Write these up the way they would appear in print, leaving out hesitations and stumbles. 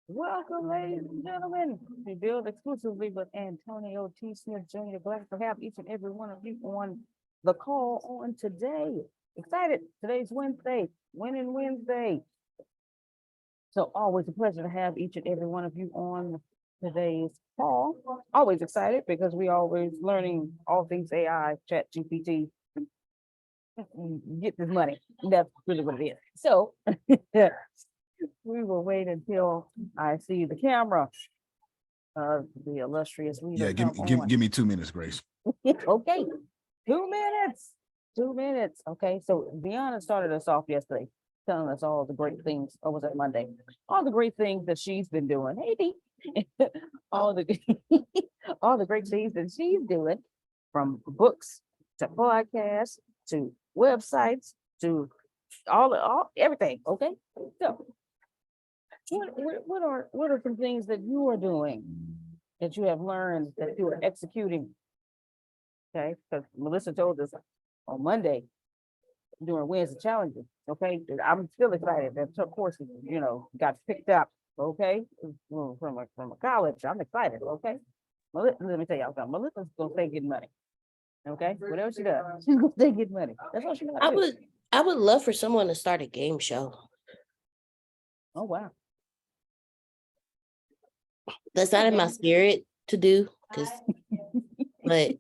Welcome, ladies and gentlemen. We build exclusively with Antonio T. Smith Jr. Glad to have each and every one of you on the call on today. Excited. Today's Wednesday, Winning Wednesday. So always a pleasure to have each and every one of you on today's call. Always excited because we always learning all things AI, ChatGPT, get this money. That's really what it is. So we will wait until I see the camera of the illustrious leader. Yeah, give me 2 minutes, Grace. Okay, 2 minutes. 2 minutes. Okay, so Deanna started us off yesterday, telling us all the great things. Or was it Monday? All the great things that she's been doing. Hey, Dee. all the all the great things that she's doing, from books to podcasts to websites to all everything. Okay, so what are some things that you are doing that you have learned that you are executing? Okay, because Melissa told us on Monday during Wednesday challenges. Okay, I'm still excited that her courses, got picked up. Okay, from a college. I'm excited. Okay, let me tell y'all something. Melissa's gonna stay getting money. Okay, whatever she does, she's gonna stay getting money. That's what she gonna do. I would love for someone to start a game show. Oh wow. That's not in my spirit to do, but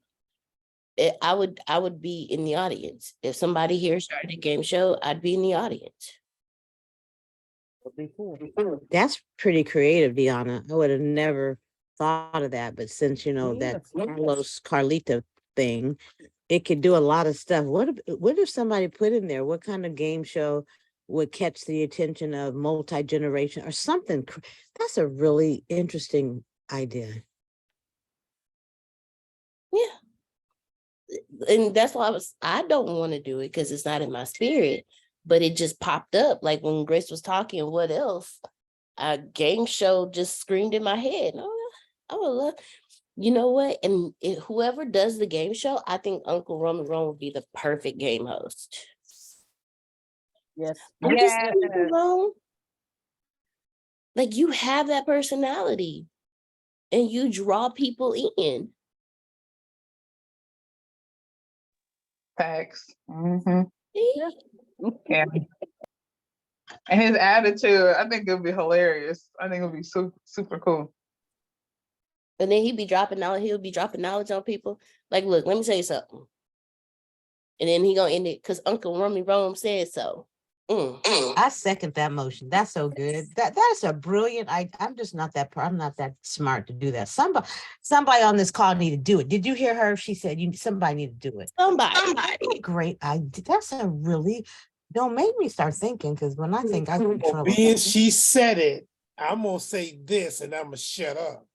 I would be in the audience. If somebody here started a game show, I'd be in the audience. That's pretty creative, Deanna. I would have never thought of that, but since that Carlita thing, it could do a lot of stuff. What if somebody put in there what kind of game show would catch the attention of multi-generation or something? That's a really interesting idea. Yeah. And that's why I don't want to do it because it's not in my spirit, but it just popped up. Like when Grace was talking, what else? A game show just screamed in my head. Oh, I would love, you know what? And whoever does the game show, I think Uncle Roman Rome would be the perfect game host. Yes. Like you have that personality and you draw people in. Facts. Mm-hmm. Yeah. And his attitude, I think it'll be hilarious. I think it'll be super cool. And then he'll be dropping knowledge on people. Like, look, let me tell you something. And then he gonna end it because Uncle Rummy Rome said so. I second that motion. That's so good. That's a brilliant. I'm just not that. I'm not that smart to do that. Somebody on this call need to do it. Did you hear her? She said somebody need to do it. Somebody. Great idea. That's a really. Don't make me start thinking, because when I think I get in trouble. Being she said it, I'm gonna say this and I'm gonna shut up.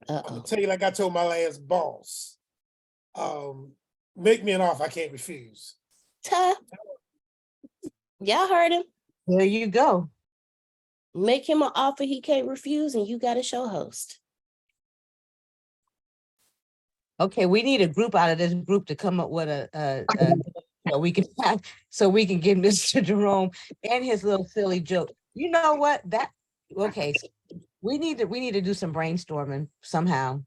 I'm gonna tell you like I told my last boss. Make me an offer I can't refuse. Y'all heard him. There you go. Make him an offer he can't refuse, and you got a show host. Okay, we need a group out of this group to come up with a so we can get Mr. Jerome and his little silly joke. You know what? Okay. We need to do some brainstorming somehow.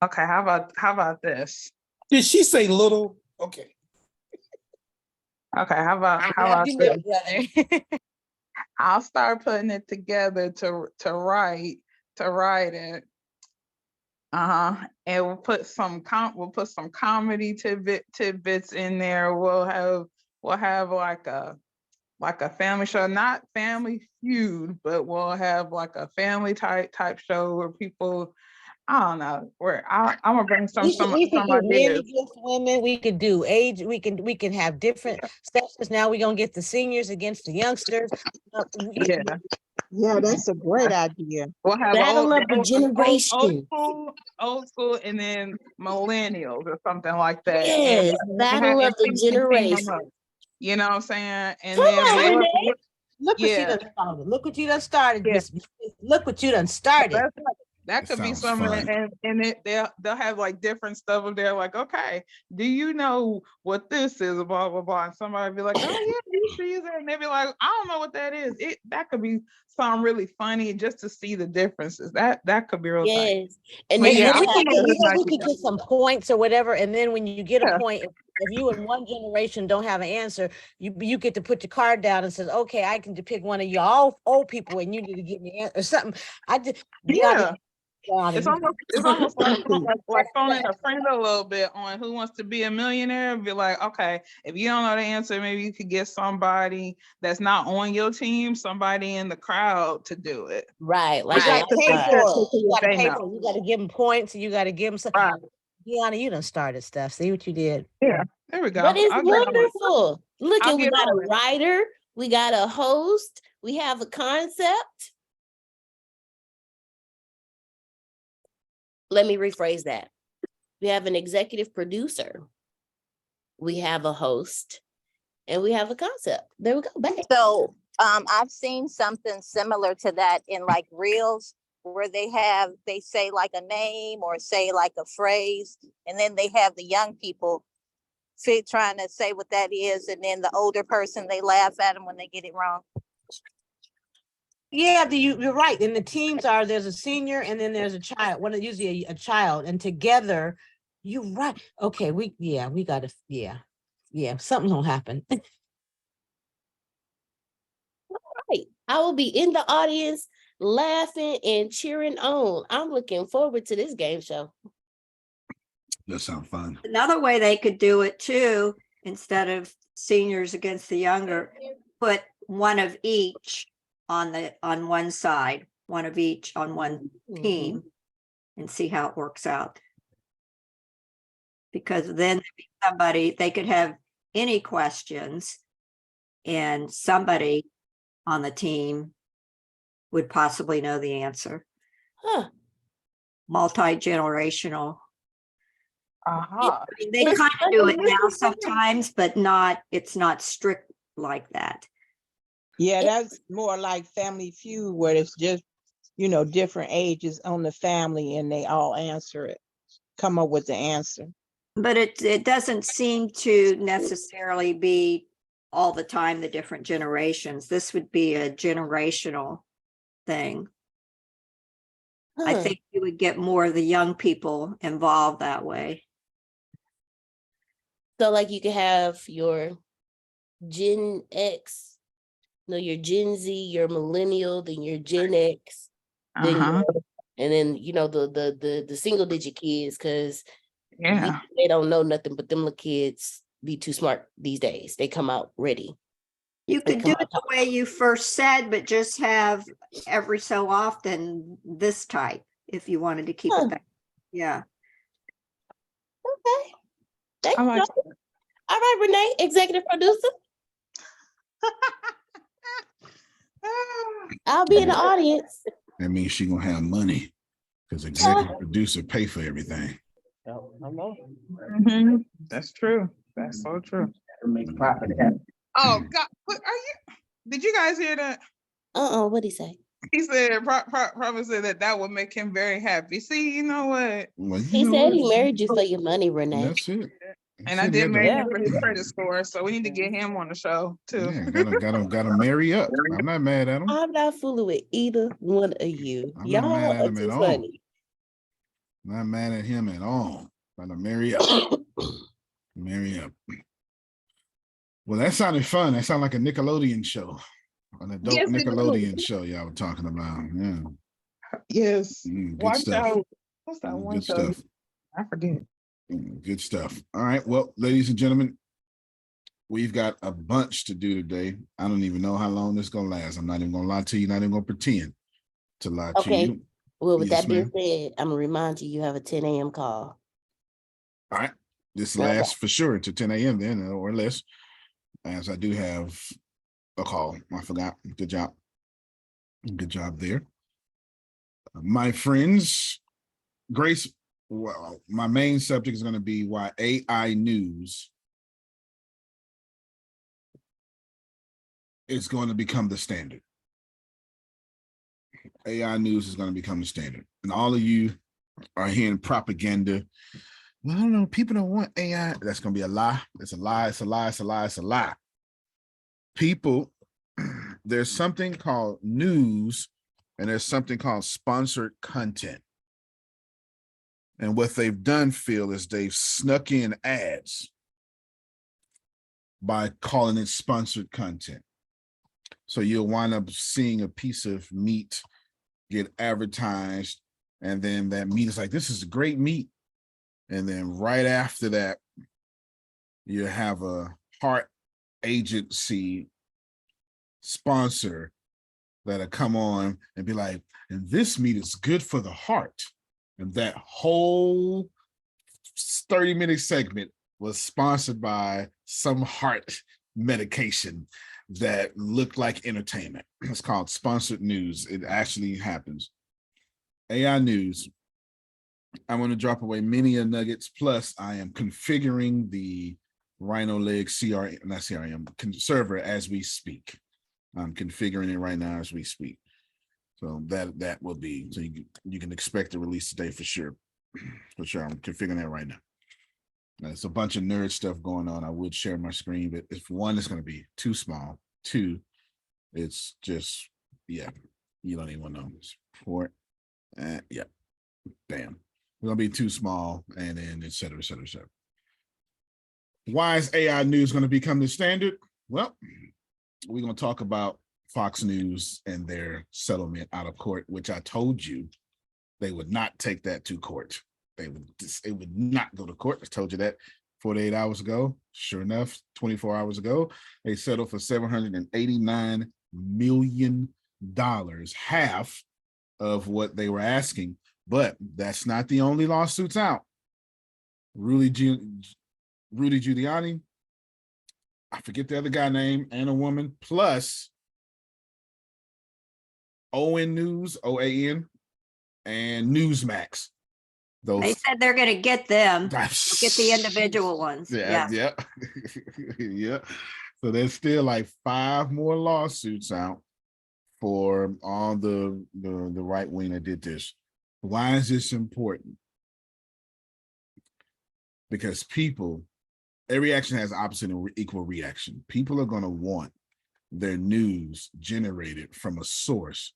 Okay, how about this? Did she say little? Okay. Okay, how about this? I'll start putting it together to write it. And we'll put some comedy tidbits in there. We'll have like a family show, not Family Feud, but we'll have like a family type show where people, I don't know, where I'm gonna bring some ideas. Women, we could do age, we can have different sessions. Now we're gonna get the seniors against the youngsters. Yeah, that's a great idea. We'll have Battle of the generation. Old school, and then millennials or something like that. Yes, battle of the generation. You know what I'm saying? And Come then on, look what you done started. Look what you done started. Yeah. Look what you done started. That It could be sounds something, fun. and they'll have like different stuff up there, like, okay, do you know what this is? Blah blah blah. And somebody be like, oh yeah, you should use it. And they be like, I don't know what that is. That could be something really funny just to see the differences. That could be real nice. Yes. And But then yeah, you I'm We have can, coming up the, with an we could idea. get some points or whatever, and then when you get Yeah. a point, if you in one generation don't have an answer, you get to put your card down and says, okay, I can pick one of y'all old people and you need to give me an answer or something. I just, Yeah. Deanna, It's almost like phoning a friend a little bit on Who Wants to Be a Millionaire. Be like, okay, if you don't know the answer, maybe you could get somebody that's not on your team, somebody in the crowd to do it. right, you like a gotta pay lifeguard. for it. See You if gotta they pay know. for it. You gotta give them points and you gotta give them some. Right. Deanna, you done started stuff. See what you did? Yeah. There we go. But it's I'll get on it. wonderful. Look, I'll and we get got a on it. writer, we got a host, we have a concept. Let me rephrase that. We have an executive producer, we have a host, and we have a concept. There we go. Back. So I've seen something similar to that in like reels where they say like a name or say like a phrase, and then they have the young people trying to say what that is, and then the older person, they laugh at them when they get it wrong. Yeah, you're right. And the teams are, there's a senior and then there's a child, usually a child, and together, you're right. Okay, we gotta, something's gonna happen. Right. I will be in the audience laughing and cheering on. I'm looking forward to this game show. That sounds fun. Another way they could do it too, instead of seniors against the younger, put one of each on one side, one of each on one team, and see how it works out. Because then they could have any questions, and somebody on the team would possibly know the answer. Huh. Multi-generational. Uh-huh. They kind of do it now sometimes, but it's not strict like that. Yeah, that's more like Family Feud, where it's just, different ages on the family and they all answer it, come up with the answer. But it doesn't seem to necessarily be all the time the different generations. This would be a generational thing. I think you would get more of the young people involved that way. So like you could have your Gen X, your Gen Z, your millennial, then your Gen X, then and then the single digit kids, because they don't know nothing, but them little kids be too smart these days. They come out ready. You could do it the way you first said, but just have every so often this type if you wanted to keep it that. Yeah. Okay. Thank you. like All right, Renee, executive producer. I'll be in the audience. That means she gonna have money because executive producer pay for everything. That's true. That's so true. Make profit happen. Oh God, did you guys hear that? What'd he say? He said, Prophet said that would make him very happy. See, you know what? Well, He said he married you for your money, Renee. That's it. And I did marry him for his credit score, so we need to get him on the show too. Yeah, gotta marry up. I'm not mad at him. I'm not fooling with either one of you. I'm not mad at him at all. Funny. Not mad at him at all. Gotta marry up. Marry up. Well, that sounded fun. That sounded like a Nickelodeon show. An adult Nickelodeon show y'all were talking about. Yeah. Yes. Good Watch stuff. out. What's that one Good show? stuff. I forget. Good stuff. All right. Well, ladies and gentlemen, we've got a bunch to do today. I don't even know how long this is gonna last. I'm not even gonna lie to you, not even gonna pretend to lie to you. Well, with Yes, that being ma'am. said, I'm gonna remind you have a 10 a.m. call. All right. This lasts for sure to 10 a.m. then or less, as I do have a call. I forgot. Good job. Good job there. My friends, Grace, well, my main subject is going to be why AI news is going to become the standard. AI news is going to become the standard. And all of you are hearing propaganda. Well, I don't know. People don't want AI. That's going to be a lie. It's a lie. It's a lie. It's a lie. It's a lie. People, there's something called news and there's something called sponsored content. And what they've done, Phil, is they've snuck in ads by calling it sponsored content. So you'll wind up seeing a piece of meat get advertised, and then that meat is like, this is a great meat. And then right after that, you have a heart agency sponsor that'll come on and be like, and this meat is good for the heart. And that whole 30-minute segment was sponsored by some heart medication that looked like entertainment. It's called sponsored news. It actually happens. AI news. I want to drop away many a nuggets. Plus, I am configuring the Rhino Leg server as we speak. I'm configuring it right now as we speak. So that will be, so you can expect a release today for sure. For sure, I'm configuring that right now. It's a bunch of nerd stuff going on. I would share my screen, but if one is going to be too small, two, it's just, yeah, you don't even want to know. Support, yeah, bam. It's going to be too small, and then et cetera, et cetera, et cetera. Why is AI news going to become the standard? Well, we're going to talk about Fox News and their settlement out of court, which I told you they would not take that to court. It would not go to court. I told you that 48 hours ago. Sure enough, 24 hours ago, they settled for $789 million, half of what they were asking. But that's not the only lawsuits out. Rudy Giuliani, I forget the other guy name, and a woman, plus OAN News, OAN, and Newsmax. They said they're going to get them. Get the individual ones. Yeah. Yeah. So there's still like 5 more lawsuits out for all the right wing that did this. Why is this important? Because people, every action has opposite and equal reaction. People are going to want their news generated from a source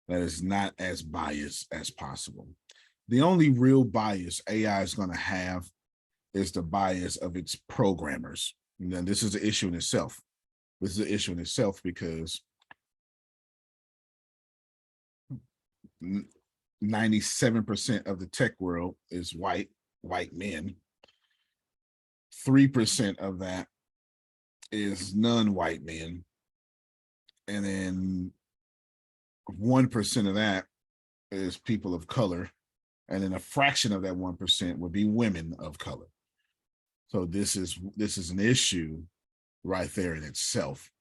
that is not as biased as possible. The only real bias AI is going to have is the bias of its programmers. And then this is an issue in itself. This is an issue in itself because 97% of the tech world is white men. 3% of that is non-white men. And then 1% of that is people of color. And then a fraction of that 1% would be women of color. So this is an issue right there in itself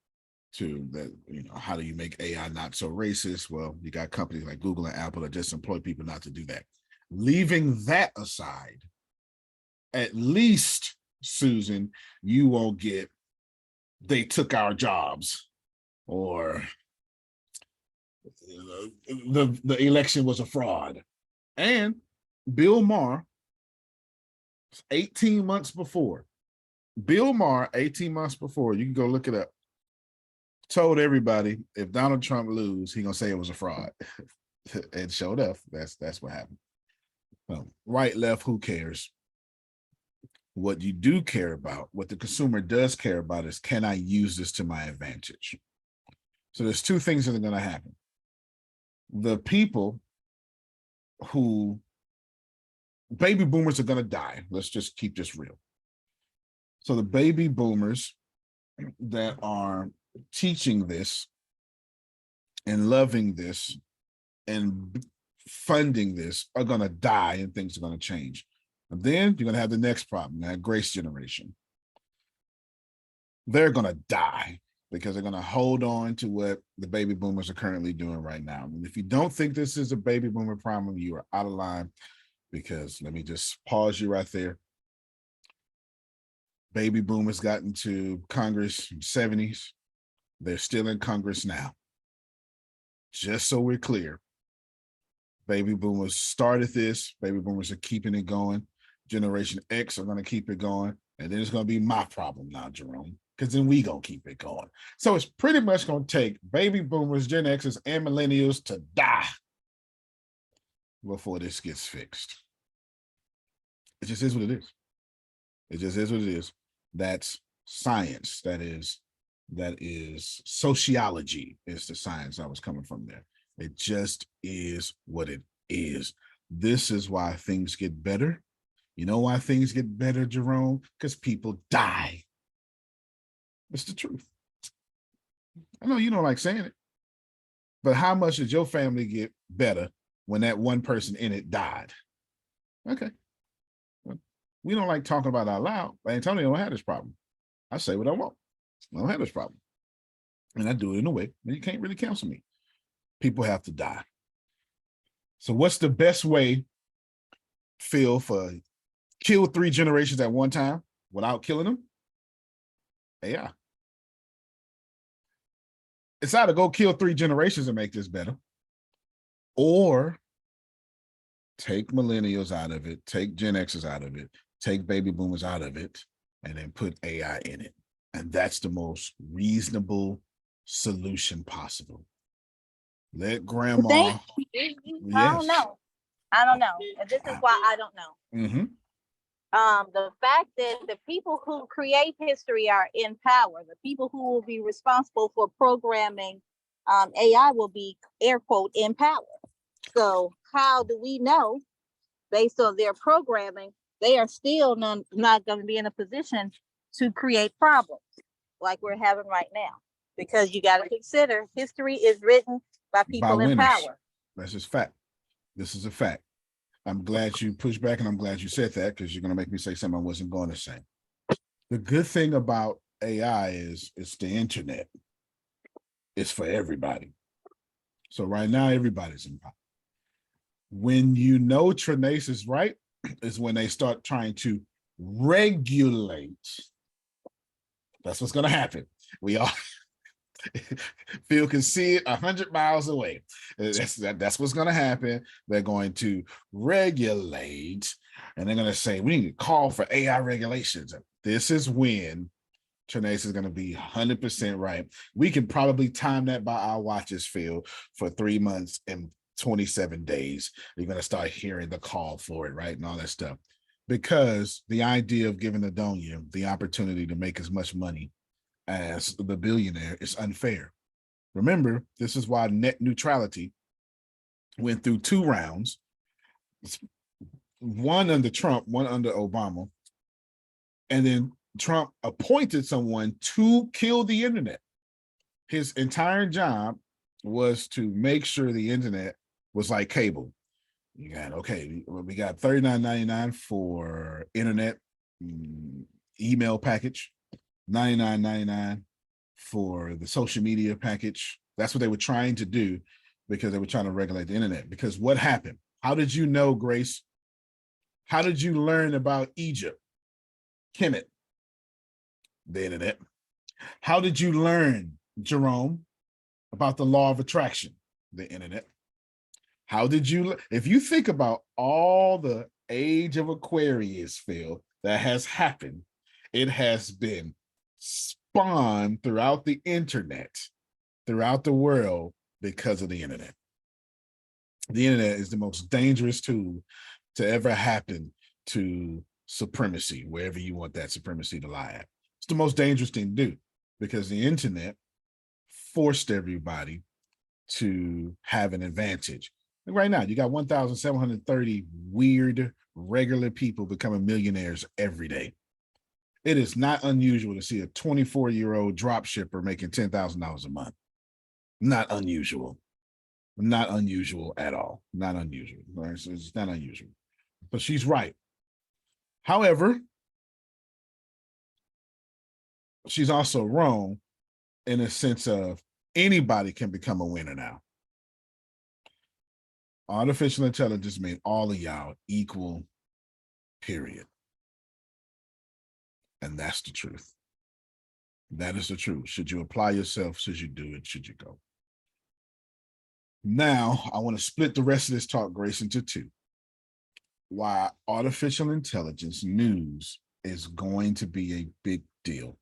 too, that, you know, how do you make AI not so racist? Well, you got companies like Google and Apple that just employ people not to do that. Leaving that aside, at least, Susan, you won't get, they took our jobs, or the election was a fraud. And Bill Maher, 18 months before, you can go look it up, told everybody if Donald Trump lose, he's gonna say it was a fraud. And showed up. That's what happened. Right, left, who cares? What you do care about, what the consumer does care about, is, can I use this to my advantage? So there's 2 things that are going to happen. The people who, baby boomers are going to die. Let's just keep this real. So the baby boomers that are teaching this and loving this and funding this are going to die, and things are going to change. And then you're going to have the next problem, that Grace generation. They're going to die because they're going to hold on to what the baby boomers are currently doing right now. And if you don't think this is a baby boomer problem, you are out of line, because let me just pause you right there. Baby boomers got into Congress in the 70s. They're still in Congress now. Just so we're clear, Baby boomers started this. Baby boomers are keeping it going. Generation X are going to keep it going. And then it's going to be my problem now, Jerome, because then we going to keep it going. So it's pretty much going to take baby boomers, Gen Xers, and millennials to die before this gets fixed. It just is what it is. It just is what it is. That's science. That is sociology is the science I was coming from there. It just is what it is. This is why things get better. You know why things get better, Jerome? Because people die. It's the truth. I know you don't like saying it, but how much did your family get better when that one person in it died? Okay. Well, we don't like talking about it out loud, but Antonio don't have this problem. I say what I want. I don't have this problem. And I do it in a way that you can't really counsel me. People have to die. So what's the best way, Phil, for kill 3 generations at one time without killing them? AI. It's either go kill 3 generations and make this better, or take millennials out of it, take Gen Xers out of it, take baby boomers out of it, and then put AI in it. And that's the most reasonable solution possible. Let grandma. I Yes. don't know. I don't know. And this is why I don't know. Mm-hmm. The fact that the people who create history are in power, the people who will be responsible for programming AI will be, air quote, in power. So how do we know, based on their programming, they are still not going to be in a position to create problems like we're having right now? Because you got to consider history is written by people in power. That's just fact. This is a fact. I'm glad you pushed back, and I'm glad you said that, because you're going to make me say something I wasn't going to say. The good thing about AI is it's the internet. It's for everybody. So right now, everybody's in power. When you know Trinace is right, is when they start trying to regulate. That's what's going to happen. We all Phil can see it 100 miles away. That's what's going to happen. They're going to regulate, and they're going to say, we need to call for AI regulations. This is when Trinace is going to be 100% right. We can probably time that by our watches, Phil, for 3 months and 27 days. You're going to start hearing the call for it, right? And all that stuff. Because the idea of giving Adonia the opportunity to make as much money as the billionaire is unfair. Remember, this is why net neutrality went through 2 rounds, one under Trump, one under Obama, and then Trump appointed someone to kill the internet. His entire job was to make sure the internet was like cable. You got, okay, we got $39.99 for internet email package, $99.99 for the social media package. That's what they were trying to do, because they were trying to regulate the internet. Because what happened? How did you know, Grace? How did you learn about Egypt? Kemet, the internet. How did you learn, Jerome, about the law of attraction? The internet. How did you, if you think about all the age of Aquarius, Phil, that has happened, it has been spawned throughout the internet, throughout the world, because of the internet. The internet is the most dangerous tool to ever happen to supremacy, wherever you want that supremacy to lie at. It's the most dangerous thing to do, because the internet forced everybody to have an advantage. And right now, you got 1,730 weird, regular people becoming millionaires every day. It is not unusual to see a 24-year-old drop shipper making $10,000 a month. Not unusual. Not unusual at all. Not unusual. It's not unusual. But she's right. However, she's also wrong in a sense of anybody can become a winner now. Artificial intelligence made all of y'all equal, period. And that's the truth. That is the truth. Should you apply yourself? Should you do it? Should you go? Now, I want to split the rest of this talk, Grace, into two. Why artificial intelligence news is going to be a big deal.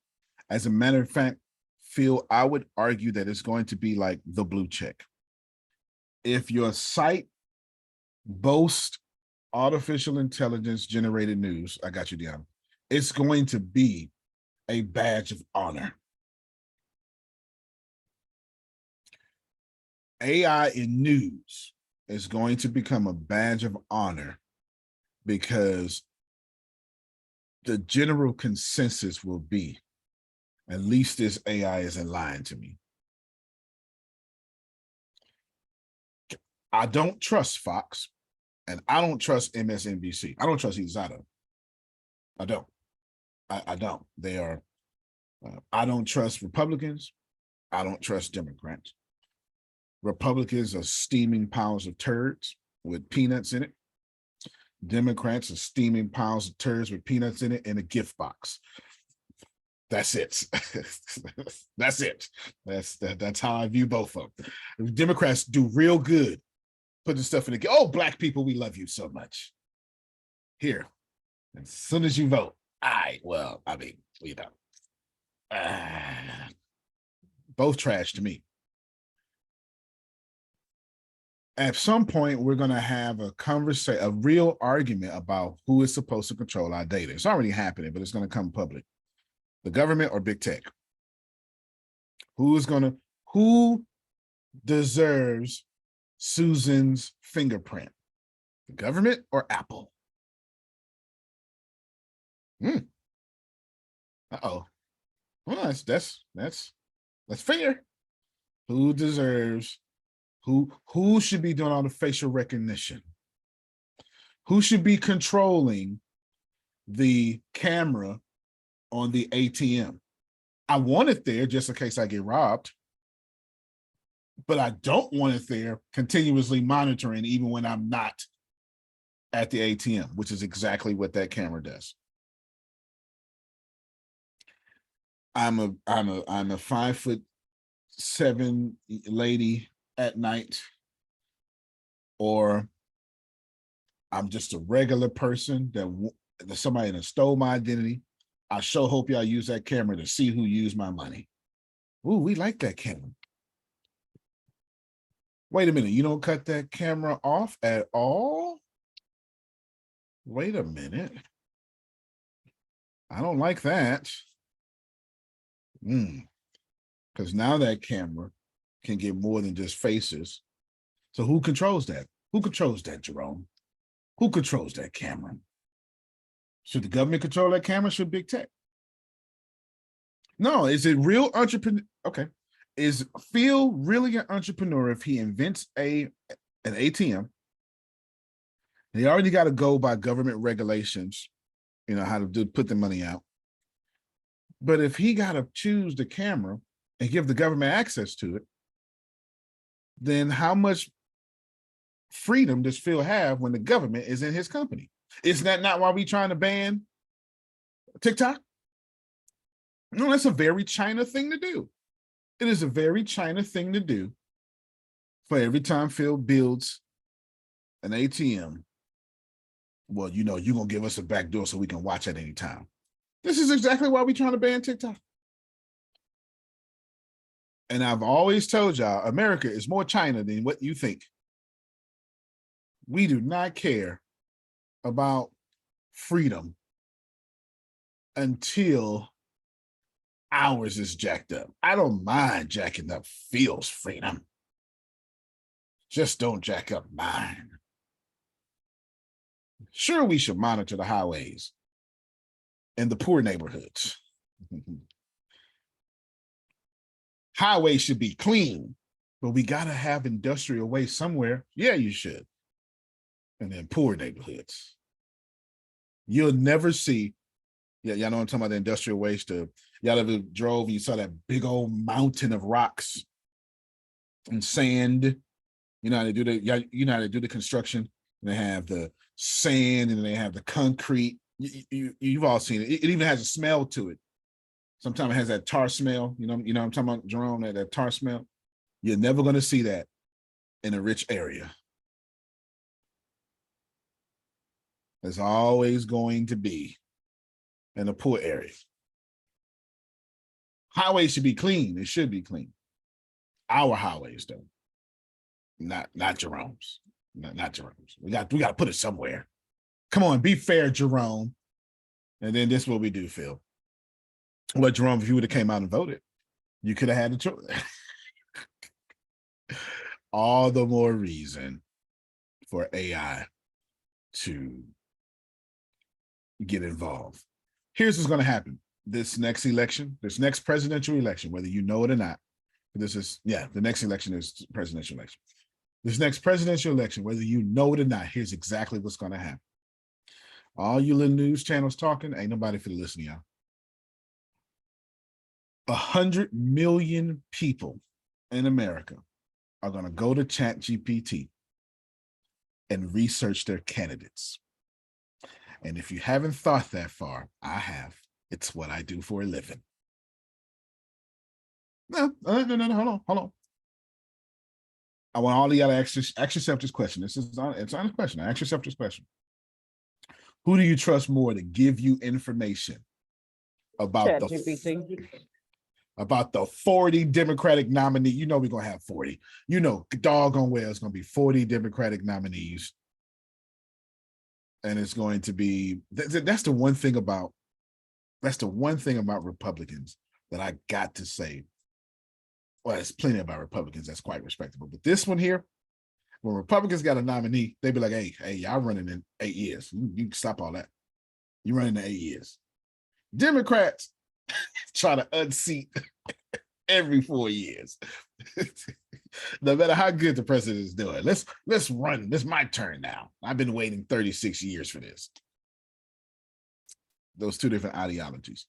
As a matter of fact, Phil, I would argue that it's going to be like the blue check. If your site boasts artificial intelligence generated news, I got you, Deanna, it's going to be a badge of honor. AI in news is going to become a badge of honor because the general consensus will be, at least this AI isn't lying to me. I don't trust Fox and I don't trust MSNBC. I don't trust either side of them. I don't. I don't. They are, I don't trust Republicans. I don't trust Democrats. Republicans are steaming piles of turds with peanuts in it. Democrats are steaming piles of turds with peanuts in it in a gift box. That's it. That's it. That's how I view both of them. Democrats do real good putting stuff in the, oh, black people, we love you so much. Here, as soon as you vote, well, I mean, you know, both trash to me. At some point, we're going to have a conversation, a real argument about who is supposed to control our data. It's already happening, but it's going to come public. The government or big tech? Who deserves Susan's fingerprint? The government or Apple? Uh-oh. Well, that's fair. Who deserves, who should be doing all the facial recognition? Who should be controlling the camera on the ATM? I want it there just in case I get robbed, but I don't want it there continuously monitoring even when I'm not at the ATM, which is exactly what that camera does. I'm a 5'7" lady at night, or I'm just a regular person that somebody that stole my identity. I sure hope y'all use that camera to see who used my money. Ooh, we like that camera. Wait a minute, you don't cut that camera off at all? Wait a minute. I don't like that. Because now that camera can get more than just faces. So who controls that? Who controls that, Jerome? Who controls that camera? Should the government control that camera? Should big tech? No, is it real entrepreneur? Okay. Is Phil really an entrepreneur if he invents an ATM? They already got to go by government regulations, you know, how to put the money out. But if he got to choose the camera and give the government access to it, then how much freedom does Phil have when the government is in his company? Isn't that not why we trying to ban TikTok? No, that's a very China thing to do. It is a very China thing to do for every time Phil builds an ATM. Well, you know, you're going to give us a back door so we can watch at any time. This is exactly why we're trying to ban TikTok. And I've always told y'all, America is more China than what you think. We do not care about freedom until ours is jacked up. I don't mind jacking up Phil's freedom. Just don't jack up mine. Sure, we should monitor the highways and the poor neighborhoods. Highways should be clean, but we got to have industrial waste somewhere. Yeah, you should. And then poor neighborhoods. You'll never see, yeah, y'all know I'm talking about the industrial waste. Y'all ever drove and you saw that big old mountain of rocks and sand? You know how they do you know how they do the construction? And they have the sand and they have the concrete. You've all seen it. It even has a smell to it. Sometimes it has that tar smell. You know what I'm talking about, Jerome, that tar smell. You're never going to see that in a rich area. There's always going to be in a poor area. Highways should be clean. It should be clean. Our highways, though. Not Jerome's. Not Jerome's. We got to put it somewhere. Come on, be fair, Jerome. And then this is what we do, Phil. Well, Jerome, if you would have came out and voted, you could have had the choice. All the more reason for AI to get involved. Here's what's going to happen. This next election, this next presidential election, whether you know it or not, the next election is presidential election. This next presidential election, whether you know it or not, here's exactly what's going to happen. All you little news channels talking, ain't nobody for listening, y'all. 100 million people in America are going to go to ChatGPT and research their candidates. And if you haven't thought that far, I have. It's what I do for a living. No, hold on. I want all of y'all to ask yourself this question. It's an honest question. Ask yourself this question. Who do you trust more to give you information about the 40 Democratic nominees? You know we're going to have 40. You know doggone well it's going to be 40 Democratic nominees. And it's going to be, that's the one thing about Republicans that I got to say. Well, there's plenty about Republicans that's quite respectable. But this one here, when Republicans got a nominee, they be like, hey, y'all running in 8 years. You can stop all that. You running in 8 years. Democrats try to unseat every 4 years. No matter how good the president is doing. Let's run. This is my turn now. I've been waiting 36 years for this. Those two different ideologies.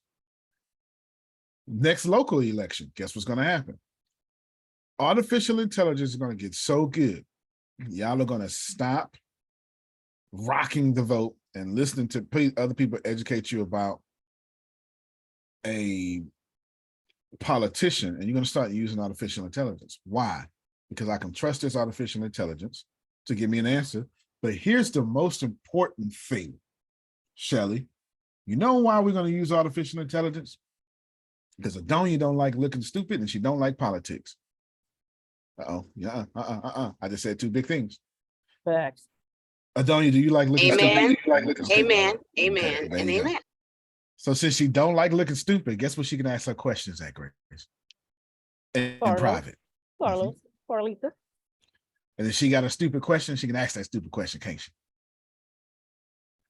Next local election, guess what's going to happen? Artificial intelligence is going to get so good. Y'all are going to stop rocking the vote and listening to other people educate you about a politician, and you're going to start using artificial intelligence. Why? Because I can trust this artificial intelligence to give me an answer. But here's the most important thing, Shelley. You know why we're going to use artificial intelligence? Because Adonia don't like looking stupid and she don't like politics. I just said two big things. Facts. Adonia, do you like looking Amen. stupid? Amen. Okay, Amen. there And you go. amen. So since she don't like looking stupid, guess what she can ask her questions at, Grace? In Carlos. private. Carlita. And if she got a stupid question, she can ask that stupid question, can't she?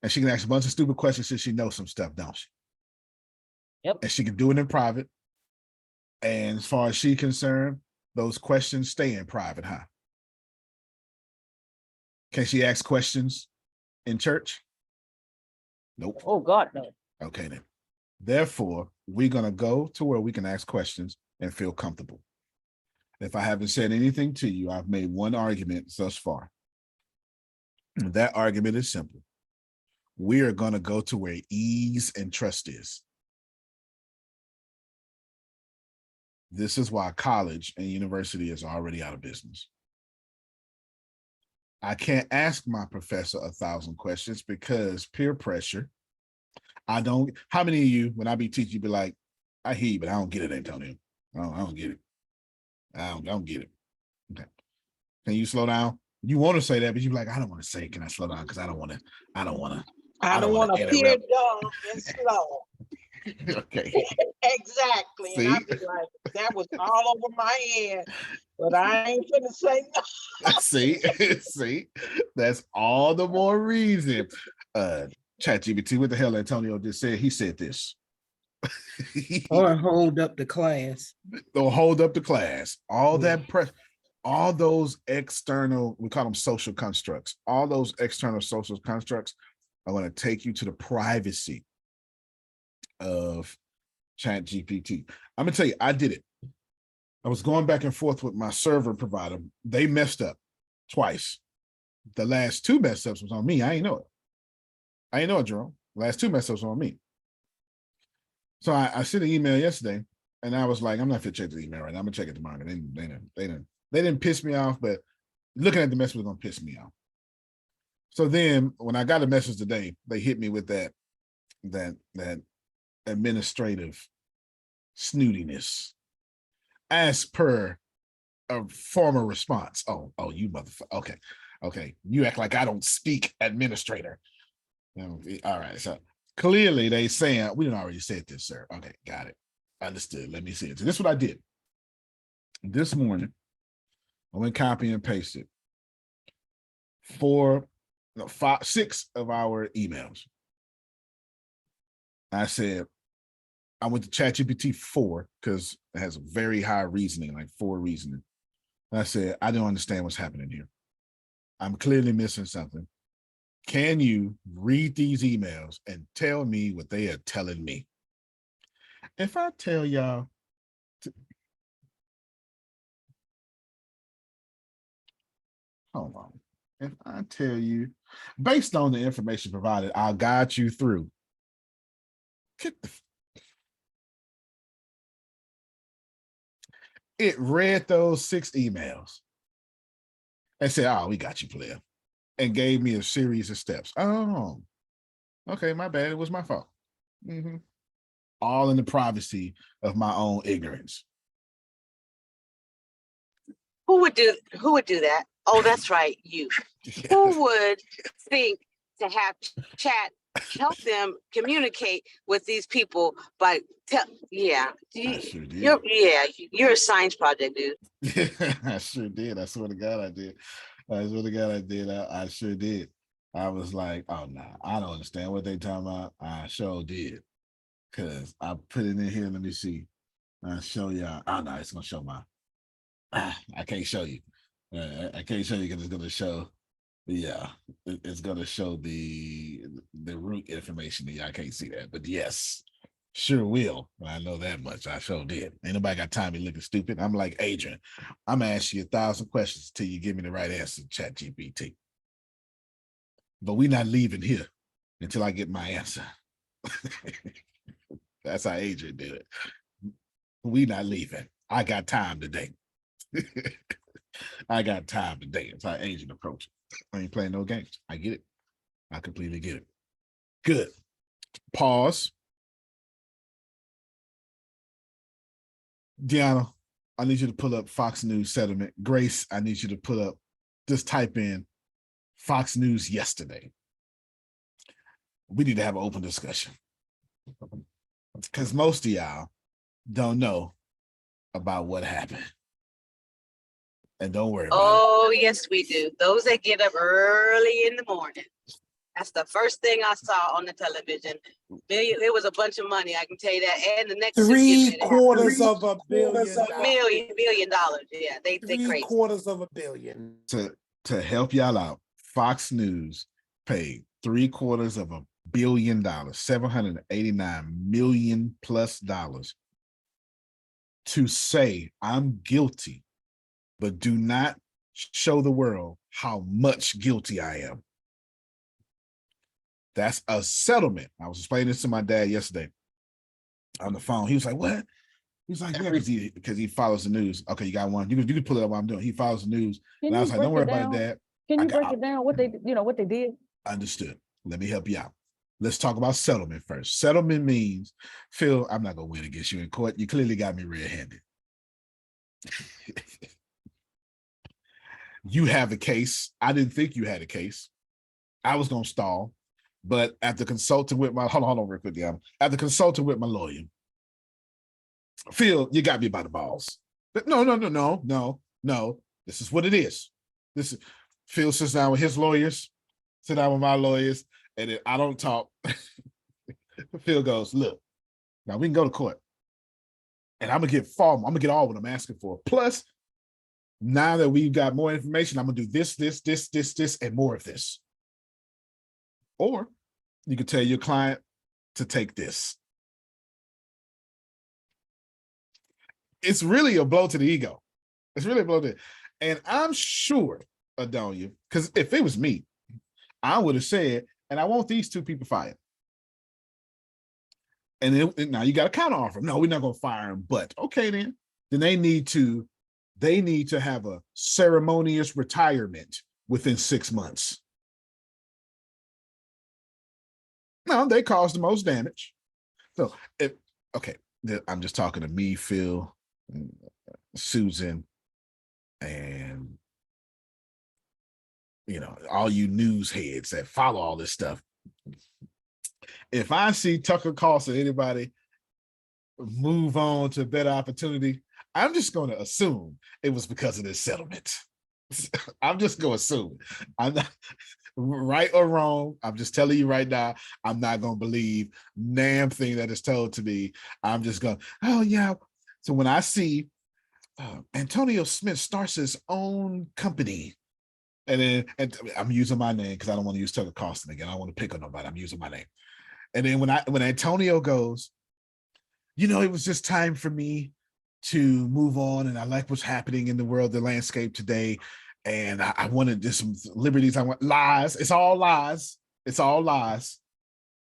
And she can ask a bunch of stupid questions since she knows some stuff, don't she? Yep. And she can do it in private. And as far as she's concerned, those questions stay in private, huh? Can she ask questions in church? Nope. Oh God, no. Okay, then. Therefore, we're going to go to where we can ask questions and feel comfortable. If I haven't said anything to you, I've made one argument thus far. And that argument is simple. We are going to go to where ease and trust is. This is why college and university is already out of business. I can't ask my professor 1,000 questions because peer pressure. How many of you, when I be teaching, you be like, I hear you, but I don't get it, Antonio. I don't get it. I don't get it. Okay. Can you slow down? You want to say that, but you be like, I don't want to say, can I slow down? Because I don't want to appear dumb and slow. Okay. Exactly. See? And I'd be like, that was all over my head, but I ain't gonna say no. See, that's all the more reason. ChatGPT, what the hell Antonio just said? He said this. Or hold up the class. Or hold up the class. All that press, all those external, we call them social constructs. All those external social constructs are going to take you to the privacy of ChatGPT. I'm gonna tell you, I did it. I was going back and forth with my server provider. They messed up twice. The last two mess ups was on me. I ain't know it, Jerome. The last two mess ups were on me. So I sent an email yesterday, and I was like, I'm not gonna check the email right now. I'm gonna check it tomorrow. They didn't piss me off, but looking at the message was gonna piss me off. So then when I got a message today, they hit me with that administrative snootiness as per a former response. Oh, you motherfucker. Okay. You act like I don't speak administrator. All right. So clearly they saying we didn't already said this, sir. Okay, got it. Understood. Let me see it. So this is what I did. This morning, I went copy and pasted 6 of our emails. I said, I went to ChatGPT 4 because it has a very high reasoning, like 4 reasoning. And I said, I don't understand what's happening here. I'm clearly missing something. Can you read these emails and tell me what they are telling me? If I tell y'all, hold on. If I tell you, based on the information provided, I'll guide you through. It read those 6 emails and said, oh, we got you, player, and gave me a series of steps. Oh, okay, my bad. It was my fault. All in the privacy of my own ignorance. Who would do that? Oh, that's right, you. Yes. Who would think to have chat help them communicate with these people by I sure did. You're a science project, dude. I sure did. I swear to God I did. I swear to God I did. I sure did. I was like, oh no, I don't understand what they talking about. I sure did. Cause I put it in here. Let me see. I'll show y'all. Oh no, it's gonna show my I can't show you. I can't show you because it's gonna show. Yeah, it's gonna show the root information. I can't see that, but yes, sure will. I know that much. I sure did. Ain't nobody got time to be looking stupid. I'm like Adrian. I'm gonna ask you 1,000 questions till you give me the right answer, ChatGPT. But we're not leaving here until I get my answer. That's how Adrian did it. We not leaving. I got time today. I got time today. That's how Adrian approach it. I ain't playing no games. I get it. I completely get it. Good. Pause. Deanna, I need you to pull up Fox News settlement. Grace, I need you to pull up, just type in Fox News yesterday. We need to have an open discussion. Because most of y'all don't know about what happened. And don't worry about it. Oh, yes, we do. Those that get up early in the morning. That's the first thing I saw on the television. It was a bunch of money, I can tell you that. And the next $750 million. Yeah, they crazy. $750 million. To help y'all out, Fox News paid $750 million, $789 million plus to say I'm guilty, but do not show the world how much guilty I am. That's a settlement. I was explaining this to my dad yesterday on the phone. He was like, what? He's like, yeah, because he follows the news. Okay, you got one. You can pull it up while I'm doing. He follows the news. And I was like, don't worry about it, Dad. Can you break it down what they did? Understood. Let me help you out. Let's talk about settlement first. Settlement means, Phil, I'm not gonna win against you in court. You clearly got me red-handed. You have a case. I didn't think you had a case. I was gonna stall, but after consulting with my hold on real quick, yeah. After consulting with my lawyer, Phil, you got me by the balls. But no. This is what it is. This is Phil sits down with his lawyers, sit down with my lawyers, and if I don't talk, Phil goes, look, now we can go to court. And I'm gonna get all what I'm asking for. Plus, now that we've got more information, I'm gonna do this, and more of this. Or you could tell your client to take this. It's really a blow to the ego. It's really a blow to, and I'm sure, Adonia, because if it was me, I would have said, and I want these 2 people fired. And now you got a counter offer. No, we're not going to fire them, but okay, then they need to they need to have a ceremonious retirement within 6 months. No, they caused the most damage. So, okay, I'm just talking to me, Phil, Susan, and all you news heads that follow all this stuff. If I see Tucker Carlson, anybody move on to a better opportunity, I'm just going to assume it was because of this settlement. I'm just going to assume. I'm not right or wrong. I'm just telling you right now, I'm not going to believe damn thing that is told to me. I'm just going, oh yeah. So when I see Antonio Smith starts his own company, and I'm using my name because I don't want to use Tucker Carlson again. I don't want to pick on nobody. I'm using my name. And then when Antonio goes, it was just time for me to move on, and I like what's happening in the world, the landscape today, and I wanted just some liberties. I want lies. It's all lies. It's all lies.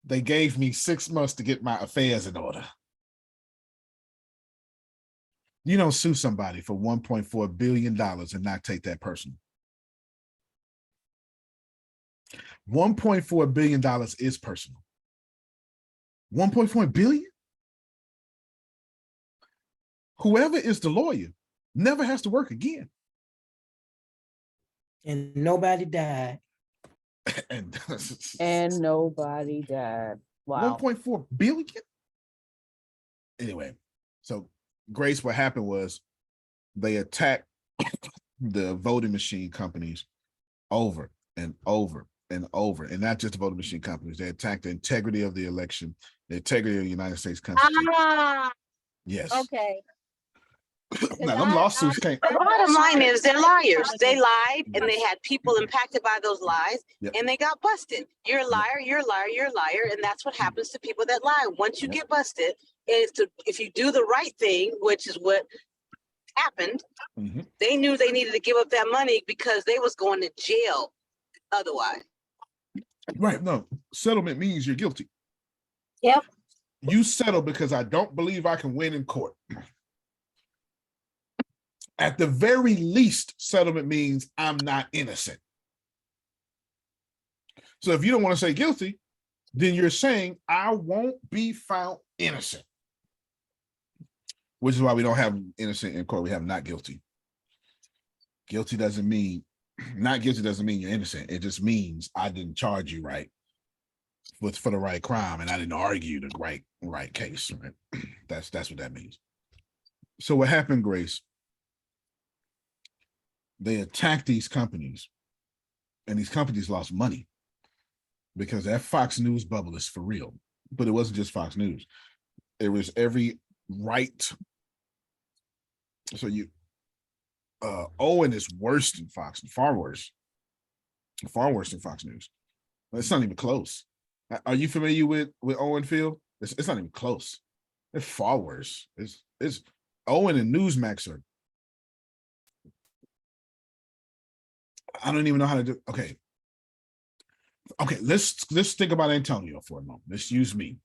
They gave me 6 months to get my affairs in order. You don't sue somebody for $1.4 billion and not take that personal. $1.4 billion is personal. 1.4 billion? Whoever is the lawyer never has to work again. And nobody died. And nobody died. Wow. 1.4 billion? Anyway, so Grace, what happened was they attacked the voting machine companies over and over and over, and not just the voting machine companies. They attacked the integrity of the election, the integrity of the United States Constitution. Yes. Okay. Now, them lawsuits can't. The bottom line is they're liars. They lied and they had people impacted by those lies and they got busted. You're a liar, you're a liar, you're a liar. And that's what happens to people that lie. Once you get busted, if you do the right thing, which is what happened, they knew they needed to give up that money because they was going to jail otherwise. Right. No, settlement means you're guilty. Yep. You settle because I don't believe I can win in court. At the very least, settlement means I'm not innocent. So if you don't want to say guilty, then you're saying I won't be found innocent. Which is why we don't have innocent in court. We have not guilty. Guilty doesn't mean, not guilty doesn't mean you're innocent. It just means I didn't charge you right for the right crime, and I didn't argue the right case. Right? That's what that means. So what happened, Grace? They attacked these companies, and these companies lost money because that Fox News bubble is for real. But it wasn't just Fox News. It was every right. So Owen is worse than Fox, far worse than Fox News. It's not even close. Are you familiar with Owen Field? It's not even close. It's far worse. It's Owen and Newsmax are. I don't even know how to do. Okay, let's think about Antonio for a moment. Let's use me.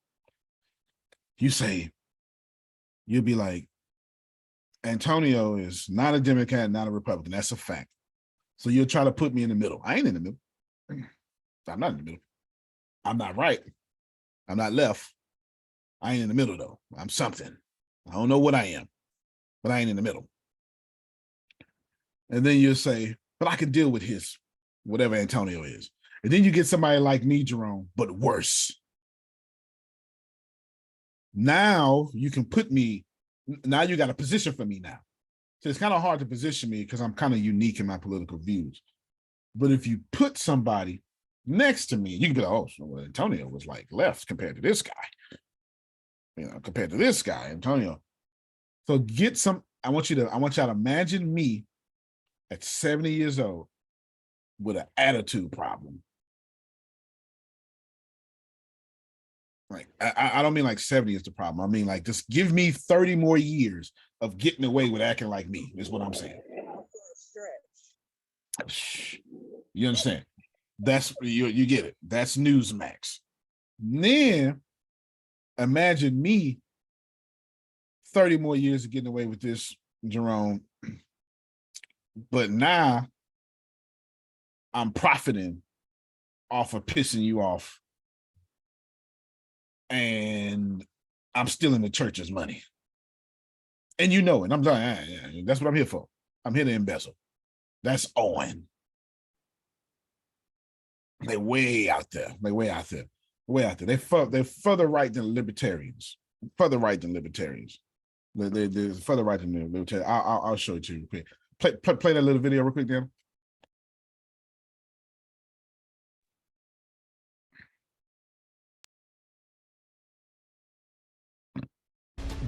You'll be like, Antonio is not a Democrat, not a Republican. That's a fact. So you'll try to put me in the middle. I ain't in the middle. I'm not in the middle. I'm not right. I'm not left. I ain't in the middle though. I'm something. I don't know what I am, but I ain't in the middle. And then you'll say, but I can deal with his, whatever Antonio is. And then you get somebody like me, Jerome, but worse. Now you can put me, now you got a position for me now. So it's kind of hard to position me because I'm kind of unique in my political views. But if you put somebody next to me, you can be like, oh, so well, Antonio was like left compared to this guy. Compared to this guy, Antonio. So I want y'all to imagine me at 70 years old with an attitude problem. Like, I don't mean like 70 is the problem. I mean like just give me 30 more years of getting away with acting like me is what I'm saying. You understand? That's you get it. That's Newsmax. Then imagine me 30 more years of getting away with this, Jerome, But now I'm profiting off of pissing you off. And I'm stealing the church's money. And you know it. I'm sorry. That's what I'm here for. I'm here to embezzle. That's Owen. They way out there. They way out there. Way out there. They're further right than libertarians. Further right than libertarians. They're further right than the libertarians. I'll show it to you. Play that little video real quick, Dan.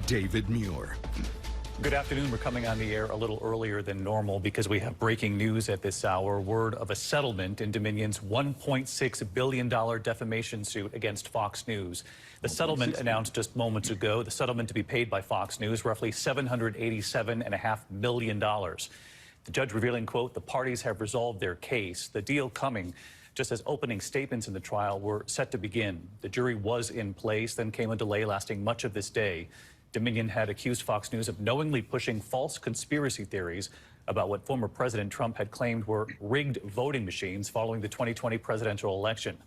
David Muir. Good afternoon. We're coming on the air a little earlier than normal because we have breaking news at this hour. Word of a settlement in Dominion's $1.6 billion defamation suit against Fox News. The settlement announced just moments ago, the settlement to be paid by Fox News, roughly $787.5 million. The judge revealing, quote, the parties have resolved their case. The deal coming just as opening statements in the trial were set to begin. The jury was in place, then came a delay lasting much of this day. Dominion had accused Fox News of knowingly pushing false conspiracy theories about what former President Trump had claimed were rigged voting machines following the 2020 presidential election.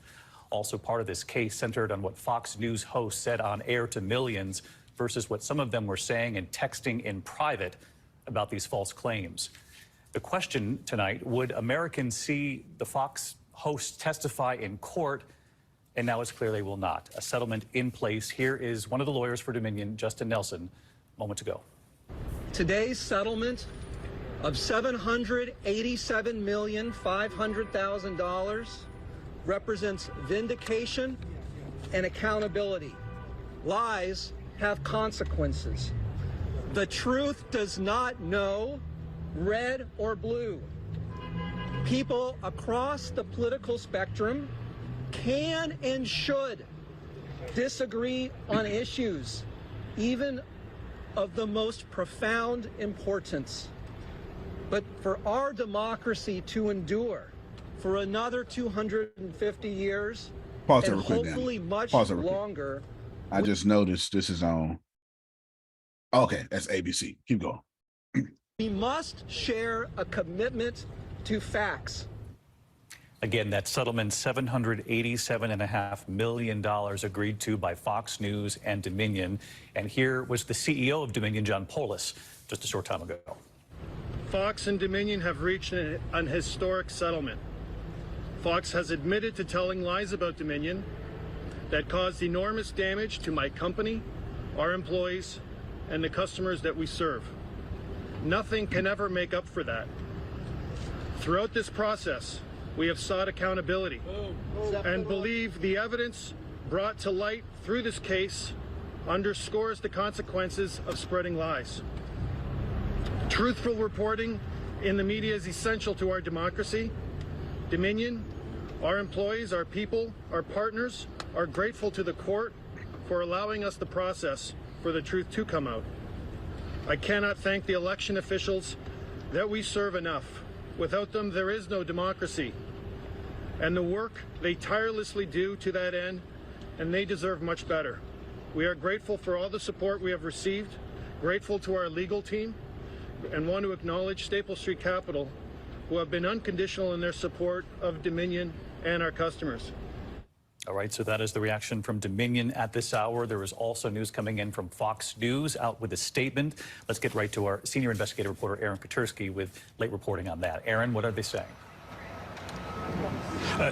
Also part of this case centered on what Fox News hosts said on air to millions versus what some of them were saying and texting in private about these false claims. The question tonight, would Americans see the Fox hosts testify in court? And now it's clear they will not. A settlement in place. Here is one of the lawyers for Dominion, Justin Nelson, moments ago. Today's settlement of $787,500,000 represents vindication and accountability. Lies have consequences. The truth does not know red or blue. People across the political spectrum can and should disagree on issues, even of the most profound importance. But for our democracy to endure for another 250 years, Pause and real quick, hopefully Dan. much Pause real quick. longer. I just noticed this is on. Okay, that's ABC. Keep going. We must share a commitment to facts. Again, that settlement, $787.5 million agreed to by Fox News and Dominion. And here was the CEO of Dominion, John Polis, just a short time ago. Fox and Dominion have reached an historic settlement. Fox has admitted to telling lies about Dominion that caused enormous damage to my company, our employees, and the customers that we serve. Nothing can ever make up for that. Throughout this process, we have sought accountability and believe the evidence brought to light through this case underscores the consequences of spreading lies. Truthful reporting in the media is essential to our democracy. Dominion, our employees, our people, our partners are grateful to the court for allowing us the process for the truth to come out. I cannot thank the election officials that we serve enough. Without them, there is no democracy. And the work they tirelessly do to that end, and they deserve much better. We are grateful for all the support we have received, grateful to our legal team, and want to acknowledge Staple Street Capital, who have been unconditional in their support of Dominion and our customers. All right, so that is the reaction from Dominion at this hour. There is also news coming in from Fox News out with a statement. Let's get right to our senior investigative reporter, Aaron Katersky, with late reporting on that. Aaron, what are they saying?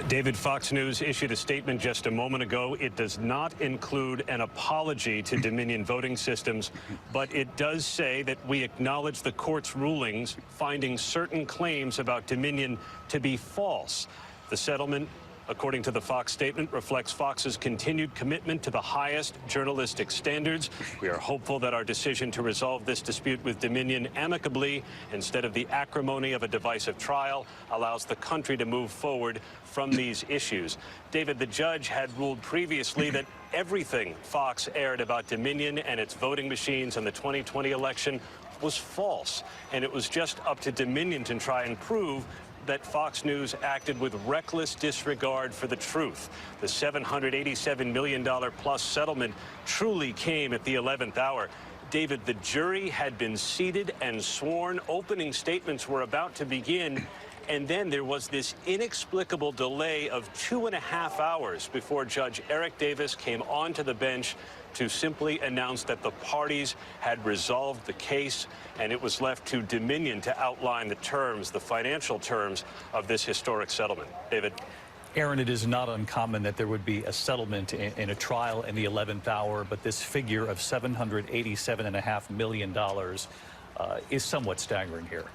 David, Fox News issued a statement just a moment ago. It does not include an apology to Dominion Voting Systems, but it does say that we acknowledge the court's rulings finding certain claims about Dominion to be false. The settlement, according to the Fox statement, reflects Fox's continued commitment to the highest journalistic standards. We are hopeful that our decision to resolve this dispute with Dominion amicably, instead of the acrimony of a divisive trial, allows the country to move forward from these issues. David, the judge had ruled previously that everything Fox aired about Dominion and its voting machines in the 2020 election was false, and it was just up to Dominion to try and prove that Fox News acted with reckless disregard for the truth. The $787 million plus settlement truly came at the 11th hour. David, the jury had been seated and sworn. Opening statements were about to begin. And then there was this inexplicable delay of 2.5 hours before Judge Eric Davis came onto the bench to simply announce that the parties had resolved the case, and it was left to Dominion to outline the terms, the financial terms of this historic settlement. David. Aaron, it is not uncommon that there would be a settlement in a trial in the 11th hour, but this figure of $787.5 million is somewhat staggering here.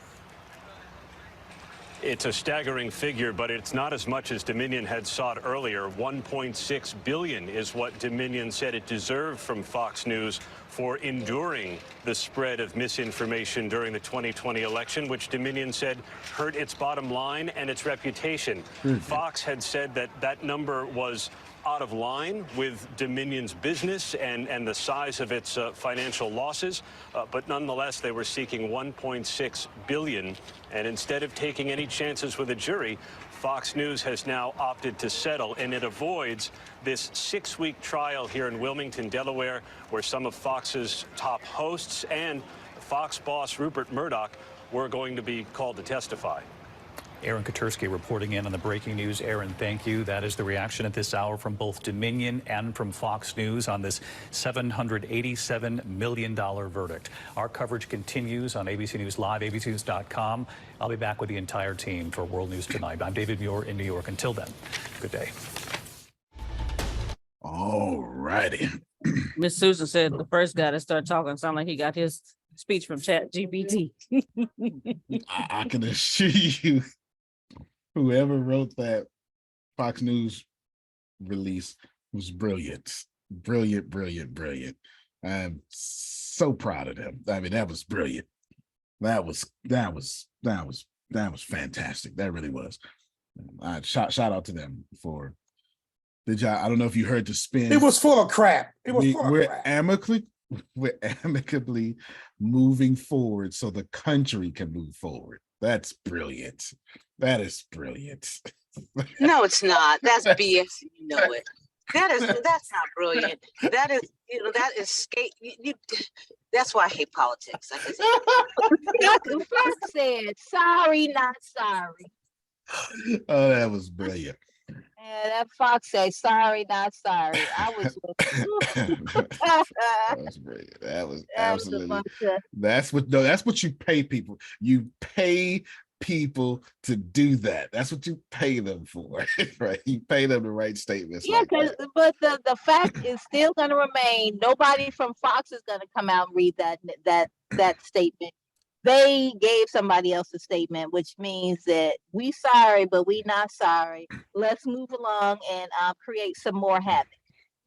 It's a staggering figure, but it's not as much as Dominion had sought earlier. $1.6 billion is what Dominion said it deserved from Fox News for enduring the spread of misinformation during the 2020 election, which Dominion said hurt its bottom line and its reputation. Fox had said that that number was out of line with Dominion's business and the size of its financial losses, but nonetheless they were seeking $1.6 billion, and instead of taking any chances with a jury, Fox News has now opted to settle, and it avoids this 6-week trial here in Wilmington, Delaware, where some of Fox's top hosts and Fox boss Rupert Murdoch were going to be called to testify. Aaron Katursky reporting in on the breaking news. Aaron, thank you. That is the reaction at this hour from both Dominion and from Fox News on this $787 million verdict. Our coverage continues on ABC News Live, abcnews.com. I'll be back with the entire team for World News Tonight. I'm David Muir in New York. Until then, good day. All righty. Miss Susan said the first guy to start talking sounded like he got his speech from ChatGPT. I can assure you, whoever wrote that Fox News release was brilliant. Brilliant, brilliant, brilliant. I'm so proud of them. I mean, that was brilliant. That was fantastic. That really was. Shout out to them for the job. I don't know if you heard the spin. It was full of crap. It was full of crap. We're amicably moving forward so the country can move forward. That's brilliant. That is brilliant. No, it's not. That's BS. You know it. That's not brilliant. That is, that is skate. That's why I hate politics. Like I said. Fox said, sorry, not sorry. Oh, that was brilliant. And that Fox said, sorry, not sorry. I was that was brilliant. That was absolutely. That's what you pay people. You pay people to do that. That's what you pay them for, right? You pay them to write statements. Yeah, like but the fact is still going to remain. Nobody from Fox is going to come out and read that statement. They gave somebody else a statement, which means that we sorry, but we not sorry. Let's move along and create some more havoc,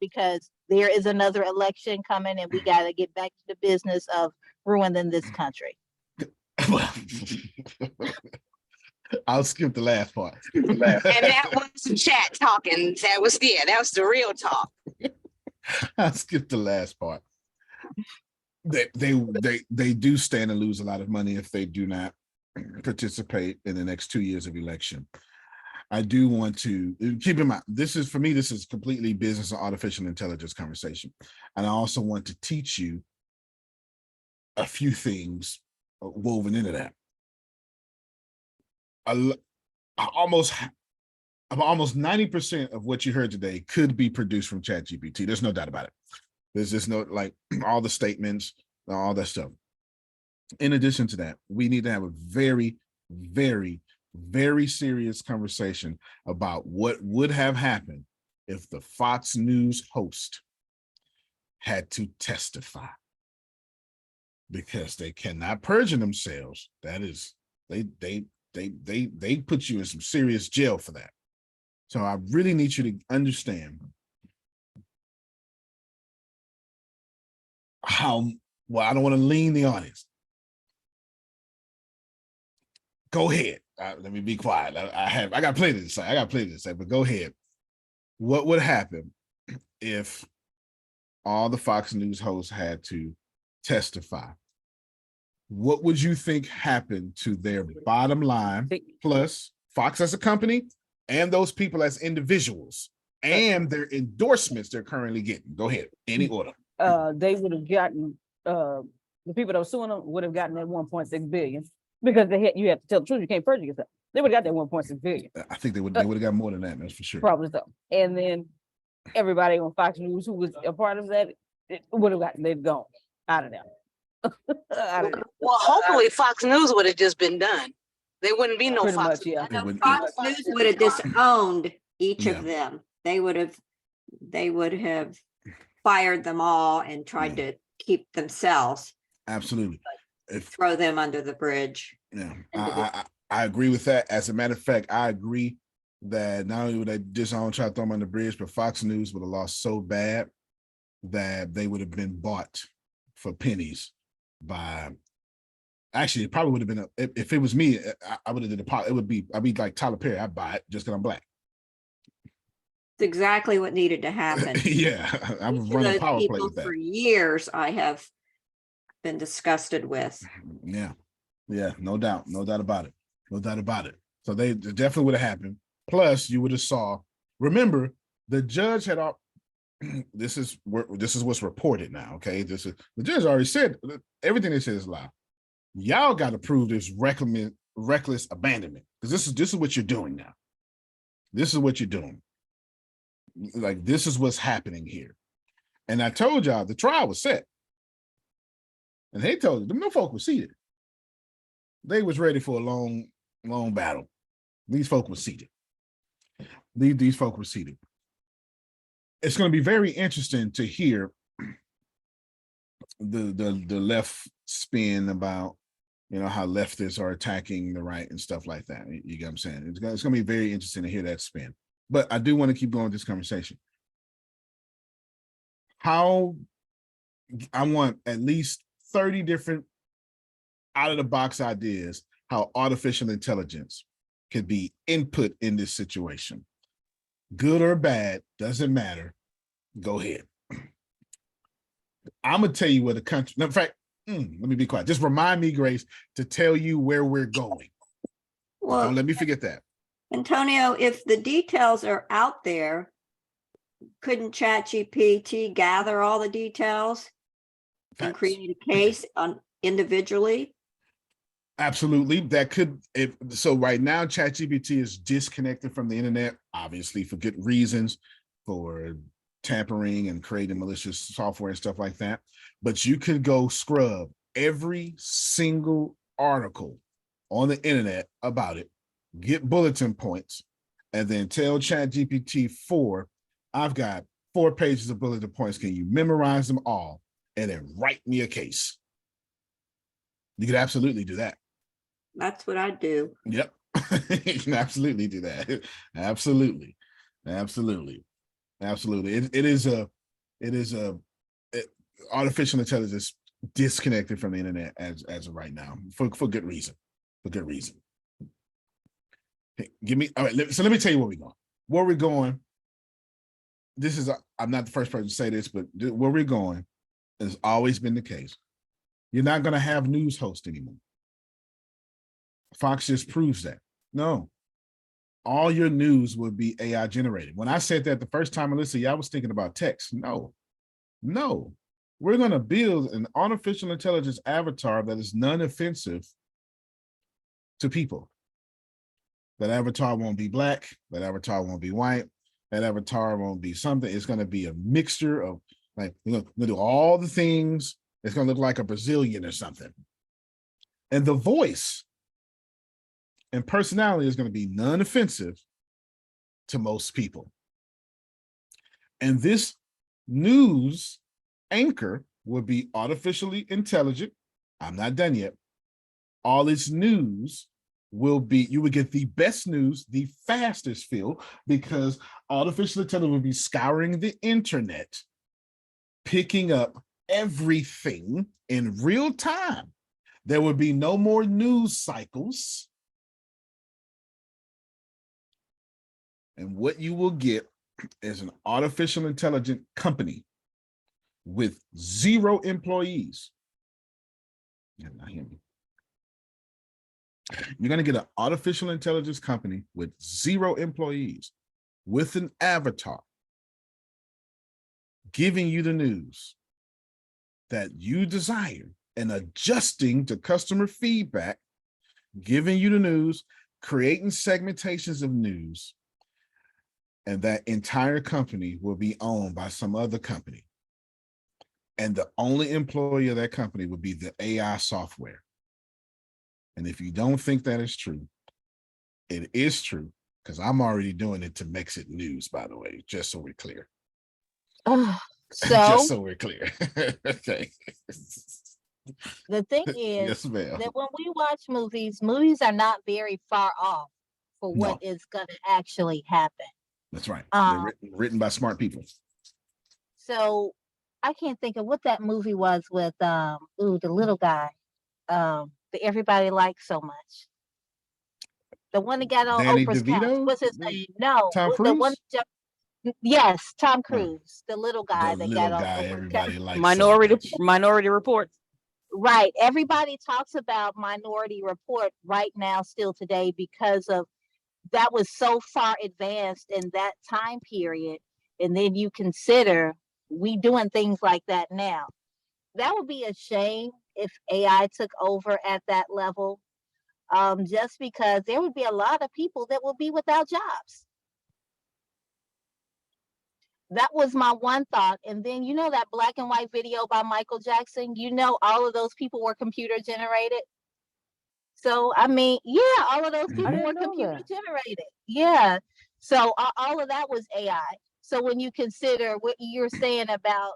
because there is another election coming and we got to get back to the business of ruining this country. I'll skip the last part. And that was some chat talking. That was the real talk. I'll skip the last part. They do stand to lose a lot of money if they do not participate in the next 2 years of election. I do want to keep in mind, this is completely business and artificial intelligence conversation. And I also want to teach you a few things woven into that. Almost 90% of what you heard today could be produced from ChatGPT. There's no doubt about it. There's just no, like, all the statements, all that stuff. In addition to that, we need to have a very, very, very serious conversation about what would have happened if the Fox News host had to testify, because they cannot perjure themselves. That is, they put you in some serious jail for that. So I really need you to understand how, well, I don't want to lean the audience. Go ahead. Let me be quiet. I got plenty to say. But go ahead. What would happen if all the Fox News hosts had to testify? What would you think happened to their bottom line, plus Fox as a company and those people as individuals and their endorsements they're currently getting? Go ahead. Any order. They would have gotten the people that were suing them would have gotten that 1.6 billion because you have to tell the truth. You can't perjure yourself. They would have got that 1.6 billion. I think they would have got more than that, that's for sure. Probably so. And then everybody on Fox News who was a part of that, it would have gotten, they'd gone out of there. Well, hopefully Fox News would have just been done. There wouldn't be no Pretty Fox. much, yeah. Fox News would have disowned each of them. They would have fired them all and tried to keep themselves, Absolutely. throw them under the bridge. Yeah, I agree with that. As a matter of fact, I agree that not only would they disown, try to throw them on the bridge, but Fox News would have lost so bad that they would have been bought for pennies by. Actually, it probably would have been if it was me, I would have did a. It would be I'd be like Tyler Perry. I'd buy it just because I'm black. It's exactly what needed to happen. Yeah, I was running power play with that for years. I have been disgusted with. Yeah, no doubt about it. So they definitely would have happened. Plus, you would have saw. Remember, the judge had all. This is what's reported now. Okay, the judge already said everything they said is a lie. Y'all got to prove this reckless abandonment because this is what you're doing now. This is what you're doing. Like this is what's happening here. And I told y'all the trial was set. And they told them no folk were seated. They was ready for a long battle. These folk were seated. These folk were seated. It's going to be very interesting to hear the left spin about how leftists are attacking the right and stuff like that. You get what I'm saying? It's going to be very interesting to hear that spin. But I do want to keep going with this conversation. I want at least 30 different out-of-the-box ideas how artificial intelligence could be input in this situation. Good or bad, doesn't matter. Go ahead. I'm going to tell you where the country... No, in fact, let me be quiet. Just remind me, Grace, to tell you where we're going. Well, don't let me forget that. Antonio, if the details are out there, couldn't ChatGPT gather all the details and create a case individually? Absolutely. That could. So right now, ChatGPT is disconnected from the internet, obviously for good reasons, for tampering and creating malicious software and stuff like that. But you could go scrub every single article on the internet about it, get bulletin points, and then tell ChatGPT 4, I've got 4 pages of bulletin points. Can you memorize them all and then write me a case? You could absolutely do that. That's what I do. Yep. You can absolutely do that. Absolutely. It is artificial intelligence disconnected from the internet as of right now for good reason. Hey, all right. So let me tell you where we're going. Where we're going. This is I'm not the first person to say this, but where we're going has always been the case. You're not going to have news hosts anymore. Fox just proves that. No, all your news will be AI generated. When I said that the first time, Melissa, I was thinking about text. No, we're going to build an artificial intelligence avatar that is non-offensive to people. That avatar won't be black. That avatar won't be white. That avatar won't be something. It's going to be a mixture of like, we're going to do all the things. It's going to look like a Brazilian or something. And the voice and personality is going to be non-offensive to most people. And this news anchor will be artificially intelligent. I'm not done yet. All its news will be, you will get the best news, the fastest feel, because artificial intelligence will be scouring the internet, picking up everything in real time. There will be no more news cycles. And what you will get is an artificial intelligent company with 0 employees. You're not hearing me. You're going to get an artificial intelligence company with 0 employees, with an avatar, giving you the news that you desire and adjusting to customer feedback, giving you the news, creating segmentations of news, and that entire company will be owned by some other company. And the only employee of that company would be the AI software. And if you don't think that is true, it is true, because I'm already doing it to Mexit News, by the way, just so we're clear. Just so we're clear. Okay. The thing is Yes, ma'am. that when we watch movies are not very far off for what is going to actually happen. That's right. They're written by smart people. So I can't think of what that movie was with the little guy that everybody likes so much. The one that got on Danny Oprah's couch. DeVito? What's his name? No, Tom the Cruise? one. Yes, Tom Cruise, the little guy that got on Oprah's everybody couch. likes Minority Report. Right. Everybody talks about Minority Report right now, still today, because of that was so far advanced in that time period. And then you consider we doing things like that now. That would be a shame if AI took over at that level, just because there would be a lot of people that will be without jobs. That was my one thought. And then, you know, that black and white video by Michael Jackson, you know, all of those people were computer generated. So, I mean, yeah, all of those people were computer generated. Yeah. So all of that was AI. So when you consider what you're saying about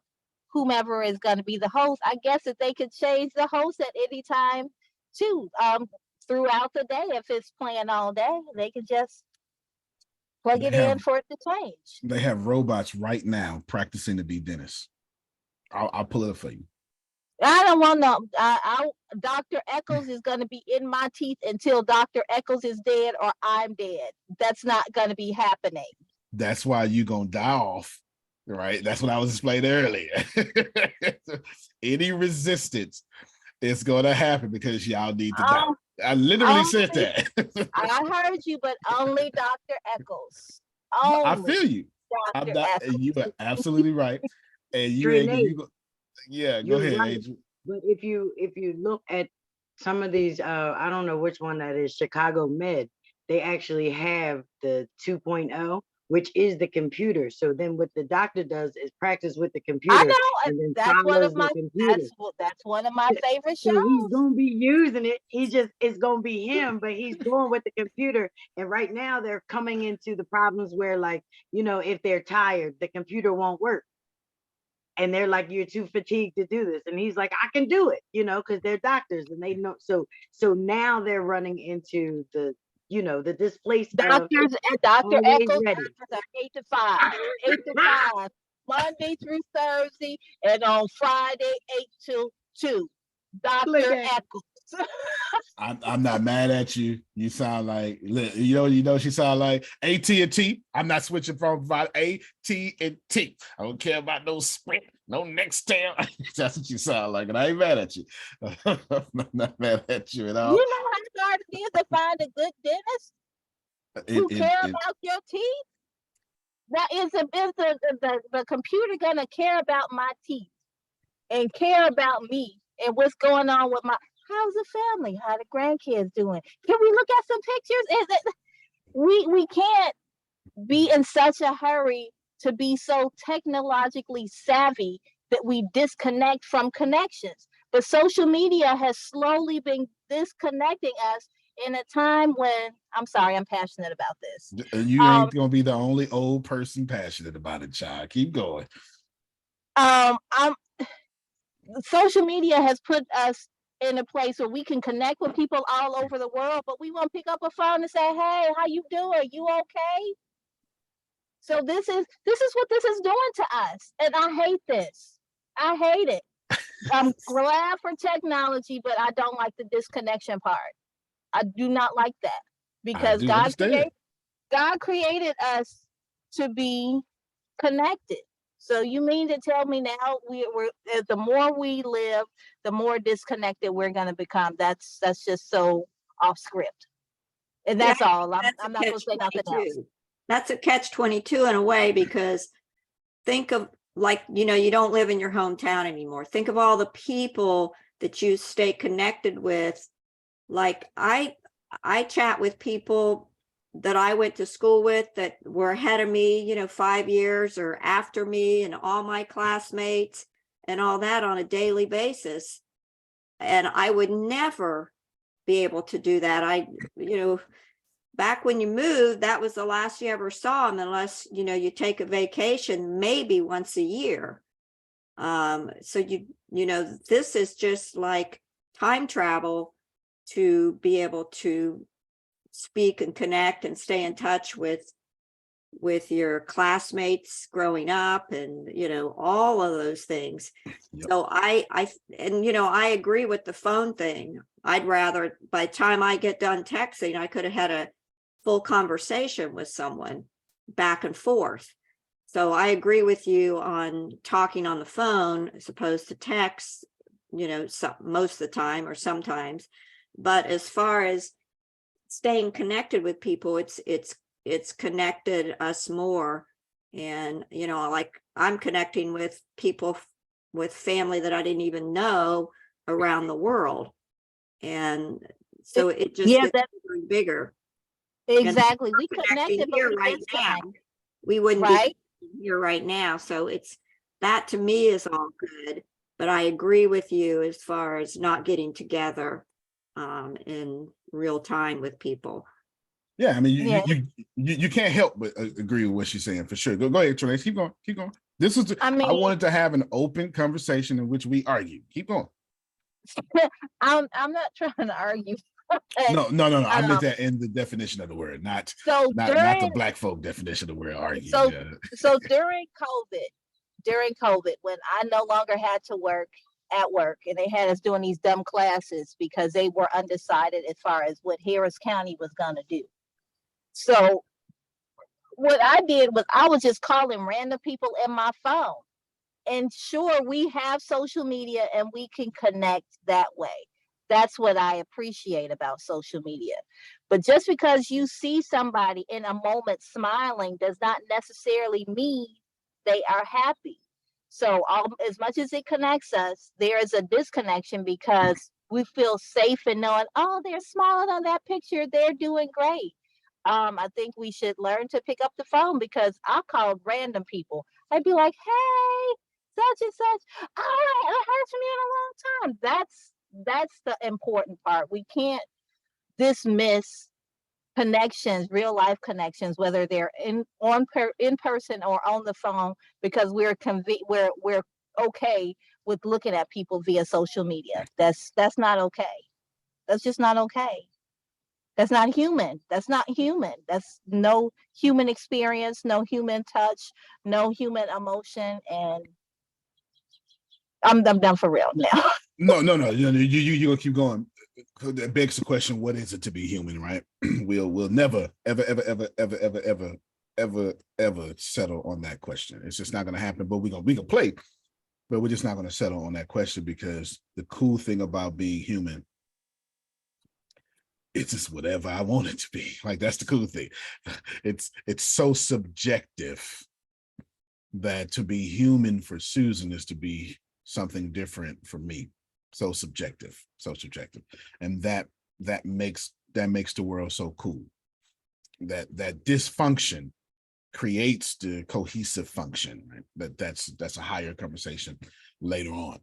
whomever is going to be the host, I guess that they could change the host at any time too, throughout the day. If it's playing all day, they could just plug it in for it to change. They have robots right now practicing to be dentists. I'll pull it up for you. I don't want no. Dr. Eccles is going to be in my teeth until Dr. Eccles is dead or I'm dead. That's not going to be happening. That's why you're going to die off, right? That's what I was explaining earlier. Any resistance is going to happen because y'all need to die. I literally said that. I heard you, but only Dr. Eccles. I feel you. You are absolutely right. And you ain't yeah, go ahead, right. Angel. But if you look at some of these, I don't know which one that is, Chicago Med, they actually have the 2.0, which is the computer. So then what the doctor does is practice with the computer. I know, and then that's one of my that's one of my favorite shows. So he's gonna be using it. It's gonna be him, but he's going with the computer. And right now they're coming into the problems where, like, you know, if they're tired, the computer won't work. And they're like, you're too fatigued to do this. And he's like, I can do it, you know, because they're doctors and they know. So now they're running into the, you know, the displaced doctors and Dr. Eccles are 8 to 5, 8 to 5, Monday through Thursday, and on Friday 8 till 2. Dr. Eccles. I'm not mad at you. You sound like, you know, she sound like AT&T. I'm not switching from AT&T. I don't care about no Sprint, no Nextel. That's what you sound like, and I ain't mad at you. I'm not mad at you at all. You know how hard it is to find a good dentist who care about your teeth? Now, is the computer gonna care about my teeth and care about me and what's going on with my? How's the family? How the grandkids doing? Can we look at some pictures? We can't be in such a hurry to be so technologically savvy that we disconnect from connections. But social media has slowly been disconnecting us in a time when, I'm sorry, I'm passionate about this. You ain't gonna be the only old person passionate about it, child. Keep going. Social media has put us in a place where we can connect with people all over the world, but we won't pick up a phone and say, hey, how you doing? You okay? So this is what this is doing to us. And I hate this. I hate it. I'm glad for technology, but I don't like the disconnection part. I do not like that because God created us to be connected. So you mean to tell me now we're the more we live, the more disconnected we're going to become? That's just so off script. And that's all. I'm not going to say nothing else. That's a catch-22 in a way, because think of like, you know, you don't live in your hometown anymore. Think of all the people that you stay connected with. Like I chat with people that I went to school with that were ahead of me, you know, 5 years or after me, and all my classmates and all that on a daily basis. And I would never be able to do that. You know, back when you moved, that was the last you ever saw them, unless, you know, you take a vacation, maybe once a year. So you know, this is just like time travel to be able to speak and connect and stay in touch with your classmates growing up, and, you know, all of those things. Yep. So and, you know, I agree with the phone thing. I'd rather, by the time I get done texting, I could have had a full conversation with someone back and forth. So I agree with you on talking on the phone as opposed to text, you know, most of the time or sometimes. But as far as staying connected with people, it's connected us more. And, you know, like I'm connecting with people, with family that I didn't even know around the world. And so it just gets bigger and bigger. Exactly. We Connecting connected, but here we right missed now. time. We wouldn't Right? be here right now. So it's, that to me is all good. But I agree with you as far as not getting together in real time with people. Yeah, I mean, Yeah. you can't help but agree with what she's saying for sure. Go ahead, Trinace. Keep going. This is I I mean, wanted to have an open conversation in which we argue. Keep going. I'm not trying to argue. but, No. I meant um, that in the definition of the word, not so not the during black folk definition of the word argue. so Yeah. so during COVID, when I no longer had to work at work, and they had us doing these dumb classes because they were undecided as far as what Harris County was gonna do. So what I did was I was just calling random people in my phone. And sure, we have social media and we can connect that way. That's what I appreciate about social media. But just because you see somebody in a moment smiling does not necessarily mean they are happy. So as much as it connects us, there is a disconnection because we feel safe in knowing, oh, they're smiling on that picture, they're doing great. I think we should learn to pick up the phone, because I called random people. I'd be like, hey, such and such. Oh, I haven't heard from you in a long time. That's the important part. We can't dismiss connections, real life connections, whether they're in person or on the phone, because we're okay with looking at people via social media. That's not okay. That's just not okay. That's not human. That's not human. That's no human experience, no human touch, no human emotion. And I'm done for real now. No. You gonna keep going. That begs the question: what is it to be human, right? We'll never ever settle on that question. It's just not gonna happen. But we can play, but we're just not gonna settle on that question, because the cool thing about being human, it's just whatever I want it to be. Like, that's the cool thing. It's so subjective that to be human for Susan is to be something different for me. So subjective. And that makes the world so cool. That dysfunction creates the cohesive function, right? That's a higher conversation later on.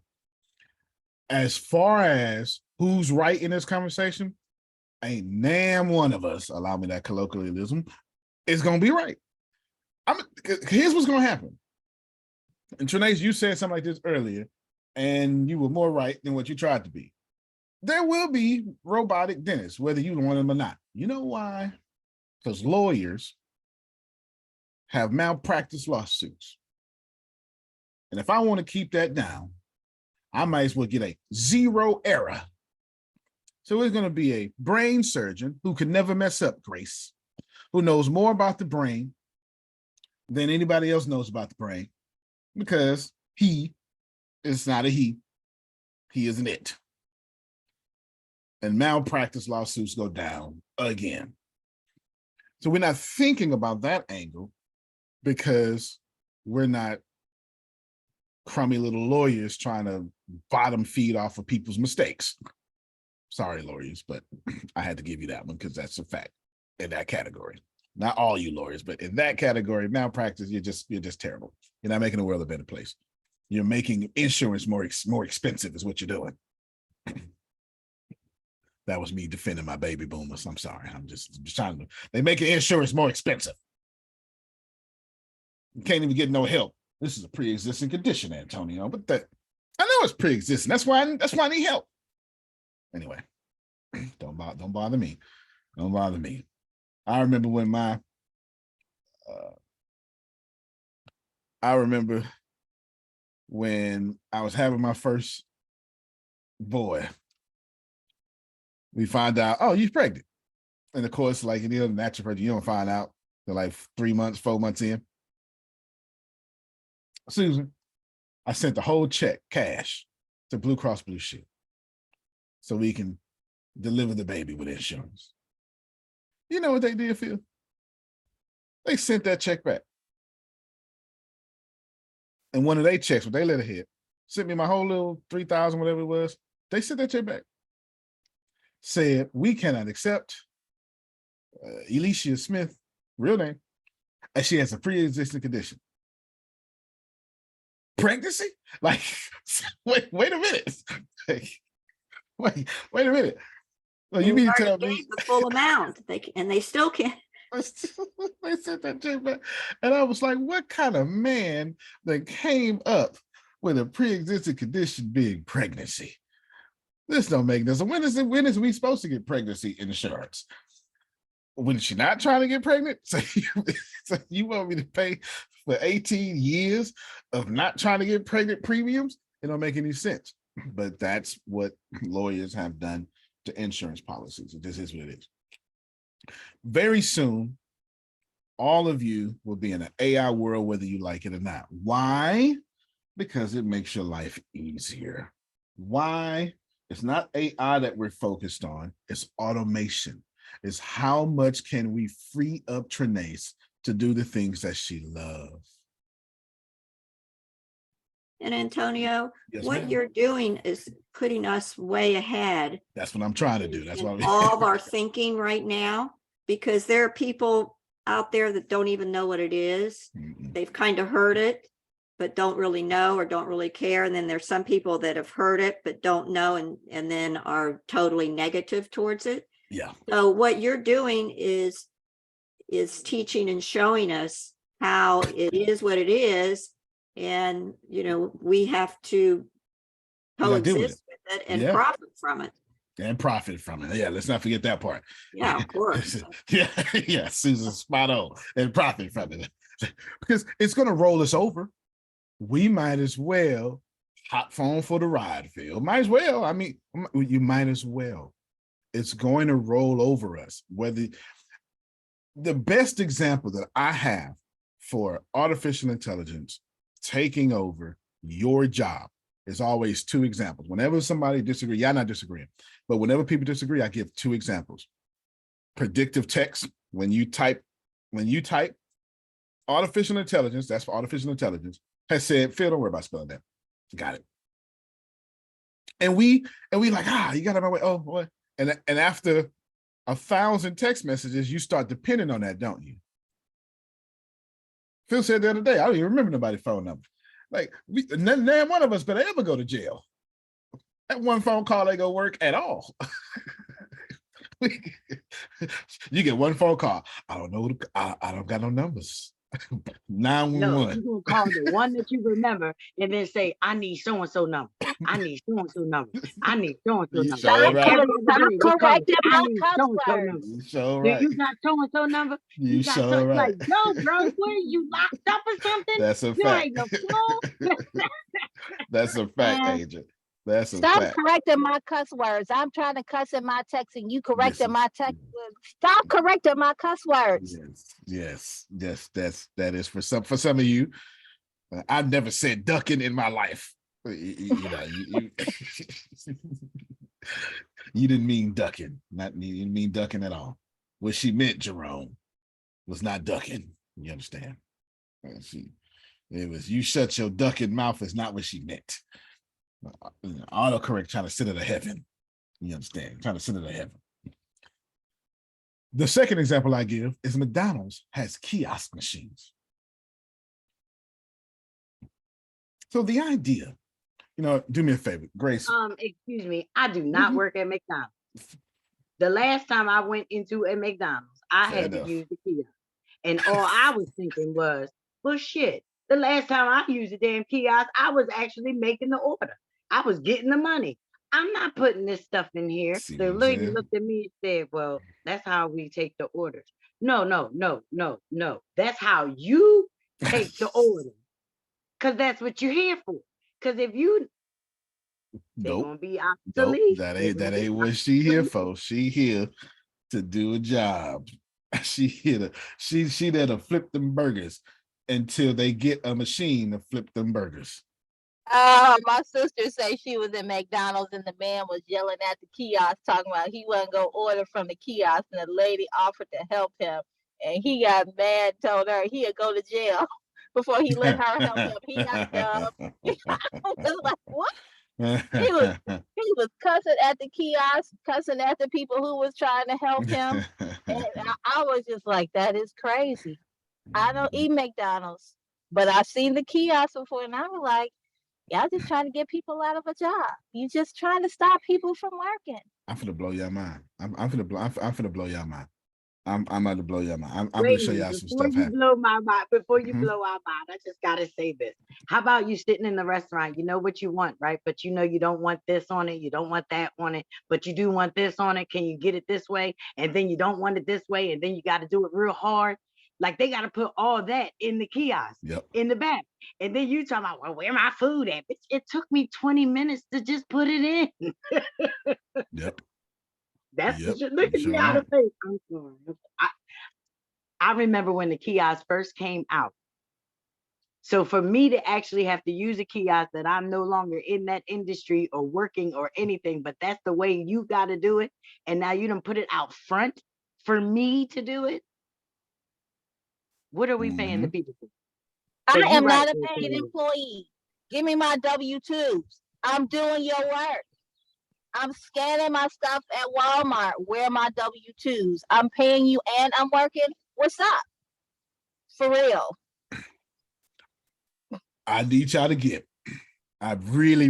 As far as who's right in this conversation, ain't damn one of us, allow me that colloquialism, is gonna be right. Here's what's gonna happen. And Trinace, you said something like this earlier, and you were more right than what you tried to be. There will be robotic dentists, whether you want them or not. You know why? Because lawyers have malpractice lawsuits. And if I want to keep that down, I might as well get a 0 error. So it's going to be a brain surgeon who can never mess up, Grace, who knows more about the brain than anybody else knows about the brain, because he is not a he is an it. And malpractice lawsuits go down again. So we're not thinking about that angle because we're not crummy little lawyers trying to bottom feed off of people's mistakes. Sorry, lawyers, but I had to give you that one because that's a fact in that category. Not all you lawyers, but in that category, malpractice, you're just terrible. You're not making the world a better place. You're making insurance more expensive is what you're doing. That was me defending my baby boomers. I'm sorry. I'm just trying to, they making insurance more expensive. You can't even get no help. This is a pre-existing condition, Antonio, but that I know it's pre-existing. That's why I need help. Anyway, don't bother me. Don't bother me. I remember when when I was having my first boy, we find out, oh, you're pregnant. And of course, like any other natural pregnant, you don't find out till like 3 months, 4 months in. Susan, I sent the whole check, cash, to Blue Cross Blue Shield so we can deliver the baby with insurance. You know what they did, Phil? They sent that check back. And one of their checks, when they let it hit, sent me my whole little 3,000, whatever it was. They sent that check back. Said, we cannot accept Alicia Smith, real name, and she has a pre-existing condition. Pregnancy? Like, wait a minute. Wait a minute. Well, you mean to tell me the full amount? They still can't. They sent that check back, and I was like, "What kind of man that came up with a pre-existing condition being pregnancy? This don't make no sense. When is we supposed to get pregnancy insurance? When she's not trying to get pregnant? So you want me to pay for 18 years of not trying to get pregnant premiums? It don't make any sense. But that's what lawyers have done to insurance policies. This is what it is. Very soon, all of you will be in an AI world, whether you like it or not. Why? Because it makes your life easier. Why? It's not AI that we're focused on. It's automation. It's how much can we free up Trinace to do the things that she loves. And Antonio, Yes, what ma'am. you're doing is putting us way ahead. That's what I'm trying to do. That's why all of our thinking right now, because there are people out there that don't even know what it is. They've kind of heard it, but don't really know or don't really care. And then there's some people that have heard it, but don't know and then are totally negative towards it. Yeah. So what you're doing is teaching and showing us how it is what it is. And, we have to coexist with it and profit from it. And profit from it. Yeah, let's not forget that part. Yeah, of course. yeah, Susan's spot on. And profit from it. Because it's going to roll us over. We might as well hop on for the ride, Phil. Might as well. I mean, you might as well. It's going to roll over us. Whether the best example that I have for artificial intelligence taking over your job is always two examples. Whenever somebody disagrees, y'all not disagreeing, but whenever people disagree, I give two examples. Predictive text, when you type, artificial intelligence, that's for artificial intelligence, has said, Phil, don't worry about spelling that. Got it. And we like, you got it my way. Oh, boy. And after 1,000 text messages, you start depending on that, don't you? Phil said the other day, I don't even remember nobody's phone number. Like, none one of us better ever go to jail. That one phone call ain't gonna work at all. You get one phone call. I don't know. I don't got no numbers. 911. No, you're gonna call the one that you remember and then say, I need so-and-so number. I need so-and-so number. I need so-and-so number. Stop correcting my cuss words. You sure right. You got so-and-so number? You got sure right. Like, yo, bro, what, you locked up or something? That's a You fact. ain't no fool. That's a fact, Agent. That's a Stop fact. correcting my cuss words. I'm trying to cuss in my text and you correcting my text. Stop correcting my cuss words. Yes. That is for some of you. I've never said ducking in my life. You didn't mean ducking. You didn't mean ducking at all. What she meant, Jerome, was not ducking. You understand? It was you shut your ducking mouth is not what she meant. Autocorrect trying to send her to heaven. You understand? Trying to send her to heaven. The second example I give is McDonald's has kiosk machines. So the idea, do me a favor, Grace. Excuse me, I do not work at McDonald's. The last time I went into a McDonald's, I had to use the kiosk. And all I was thinking was, well, shit, the last time I used the damn kiosk, I was actually making the order. I was getting the money. I'm not putting this stuff in here. The lady looked at me and said, well, that's how we take the orders. No. That's how you take the order. Because that's what you're here for. Because if you, they're gonna be obsolete. That ain't what she here for. She here to do a job. She there to flip them burgers until they get a machine to flip them burgers. My sister said she was in McDonald's and the man was yelling at the kiosk talking about he wasn't gonna order from the kiosk, and the lady offered to help him, and he got mad, told her he'd go to jail before he let her help him. He got dumb. I was like, what? He was cussing at the kiosk, cussing at the people who was trying to help him. And I was just like, that is crazy. I don't eat McDonald's, but I've seen the kiosk before, and I was like, y'all just trying to get people out of a job. You just trying to stop people from working. I'm finna blow your mind. I'm finna blow your mind. I'm about to blow your mind. I'm gonna show y'all some stuff happen. Before you blow our mind, I just gotta say this. How about you sitting in the restaurant? You know what you want, right? But you know you don't want this on it, you don't want that on it, but you do want this on it. Can you get it this way? And then you don't want it this way, and then you got to do it real hard. Like they got to put all that in the kiosk, in the back. And then you talking about, well, where my food at? Bitch, it took me 20 minutes to just put it in. That's look at me out of face. I'm sorry. I remember when the kiosk first came out. So for me to actually have to use a kiosk that I'm no longer in that industry or working or anything, but that's the way you got to do it. And now you done put it out front for me to do it. What are we paying the people for? I am not a paid employee. Give me my W-2s. I'm doing your work. I'm scanning my stuff at Walmart. Where are my W-2s? I'm paying you and I'm working. What's up? For real. I need y'all to get. I really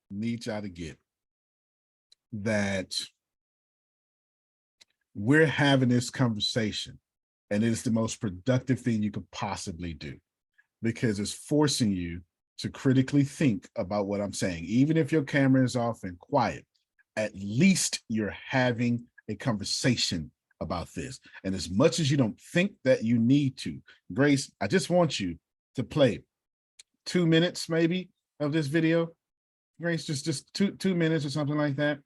need y'all to get that we're having this conversation, and it is the most productive thing you could possibly do, because it's forcing you to critically think about what I'm saying. Even if your camera is off and quiet, at least you're having a conversation about this. And as much as you don't think that you need to, Grace, I just want you to play 2 minutes maybe of this video. Grace, just two minutes or something like that,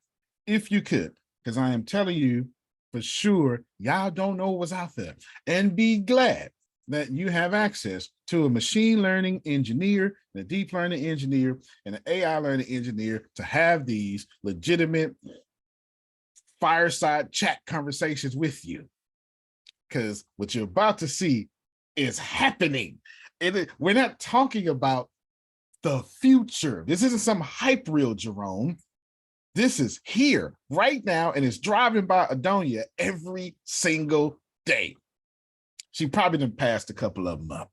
if you could, because I am telling you for sure, y'all don't know what's out there. And be glad that you have access to a machine learning engineer, a deep learning engineer, and an AI learning engineer to have these legitimate fireside chat conversations with you. Because what you're about to see is happening. We're not talking about the future. This isn't some hype reel, Jerome. This is here right now, and it's driving by Adonia every single day. She probably done passed a couple of them up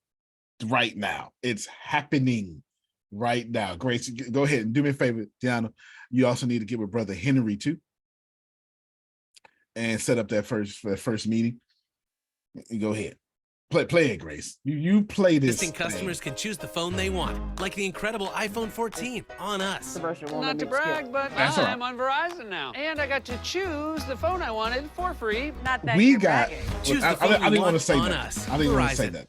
right now. It's happening right now. Grace, go ahead and do me a favor, Deanna. You also need to get with Brother Henry too, and set up that first meeting. Go ahead. Play it, Grace. You play this. Existing customers can choose the phone they want, like the incredible iPhone 14 on us. Not to brag, but I'm on Verizon now. And I got to choose the phone I wanted for free. Not that we got. Choose the I phone didn't you want to want say on that. us. I didn't want to say that.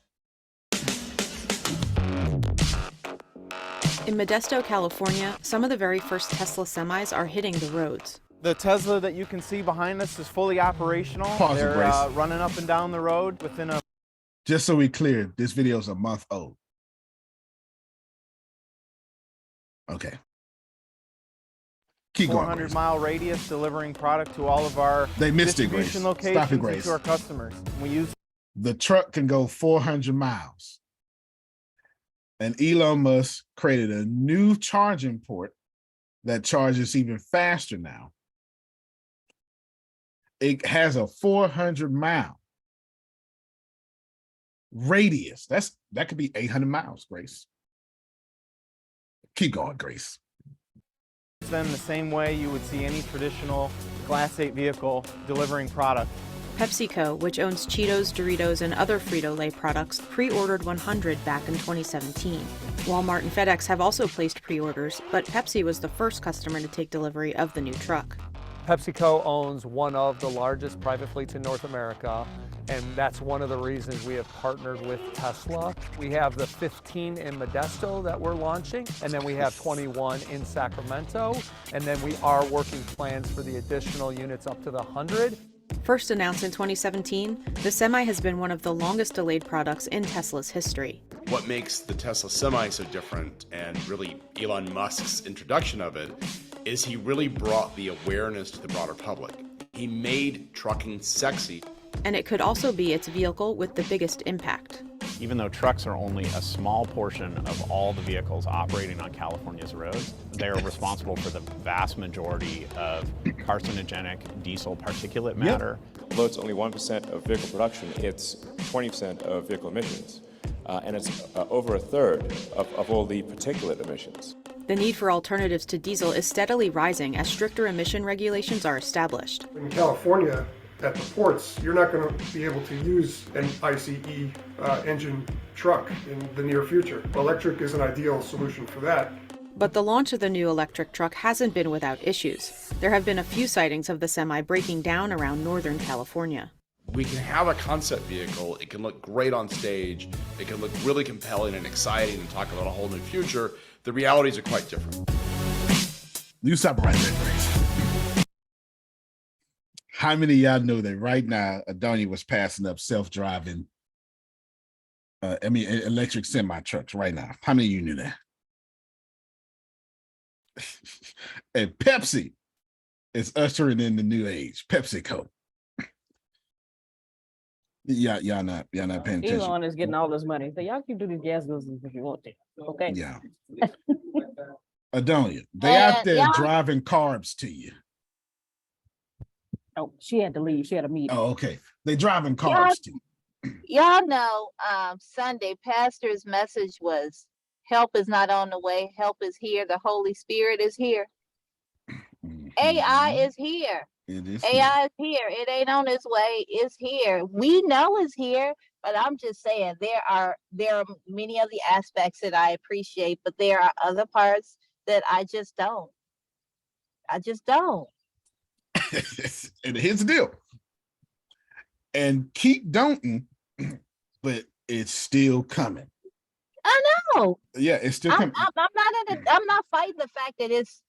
In Modesto, California, some of the very first Tesla semis are hitting the roads. The Tesla that you can see behind us is fully operational. They're running up and down the road within a... Just so we clear, this video is a month old. Okay. Keep going. 400-mile radius delivering product to all of our distribution locations Stop it, Grace. and to our customers. We use the truck can go 400 miles. And Elon Musk created a new charging port that charges even faster now. It has a 400-mile radius. That could be 800 miles, Grace. Keep going, Grace. Then the same way you would see any traditional Class 8 vehicle delivering product. PepsiCo, which owns Cheetos, Doritos, and other Frito-Lay products, pre-ordered 100 back in 2017. Walmart and FedEx have also placed pre-orders, but Pepsi was the first customer to take delivery of the new truck. PepsiCo owns one of the largest private fleets in North America, and that's one of the reasons we have partnered with Tesla. We have the 15 in Modesto that we're launching, and then we have 21 in Sacramento, and then we are working plans for the additional units up to the 100. First announced in 2017, the Semi has been one of the longest delayed products in Tesla's history. What makes the Tesla Semi so different, and really Elon Musk's introduction of it, is he really brought the awareness to the broader public. He made trucking sexy. And it could also be its vehicle with the biggest impact. Even though trucks are only a small portion of all the vehicles operating on California's roads, they are responsible for the vast majority of carcinogenic diesel particulate matter. Although it's only 1% of vehicle production, it's 20% of vehicle emissions. And it's over a third of all the particulate emissions. The need for alternatives to diesel is steadily rising as stricter emission regulations are established. In California, at the ports, you're not going to be able to use an ICE engine truck in the near future. Electric is an ideal solution for that. But the launch of the new electric truck hasn't been without issues. There have been a few sightings of the Semi breaking down around Northern California. We can have a concept vehicle, it can look great on stage, it can look really compelling and exciting and talk about a whole new future. The realities are quite different. You stop right there, Grace. How many of y'all know that right now Adonia was passing up self-driving, electric semi-trucks right now? How many of you knew that? And Pepsi is ushering in the new age, PepsiCo. Y'all not paying attention. Elon is getting all this money. So y'all can do these gas business if you want to. Okay. Yeah. Adonia, they out there driving carbs to you. Oh, she had to leave. She had a meeting. Oh, okay. They driving carbs to you. Y'all know Sunday pastor's message was help is not on the way, help is here, the Holy Spirit is here. AI is here. It is AI is here. It ain't on its way. It's here. We know it's here, but I'm just saying there are many of the aspects that I appreciate, but there are other parts that I just don't. And here's the deal. And keep don't, but it's still coming. I know. Yeah, it's still coming. I'm not fighting the fact that it's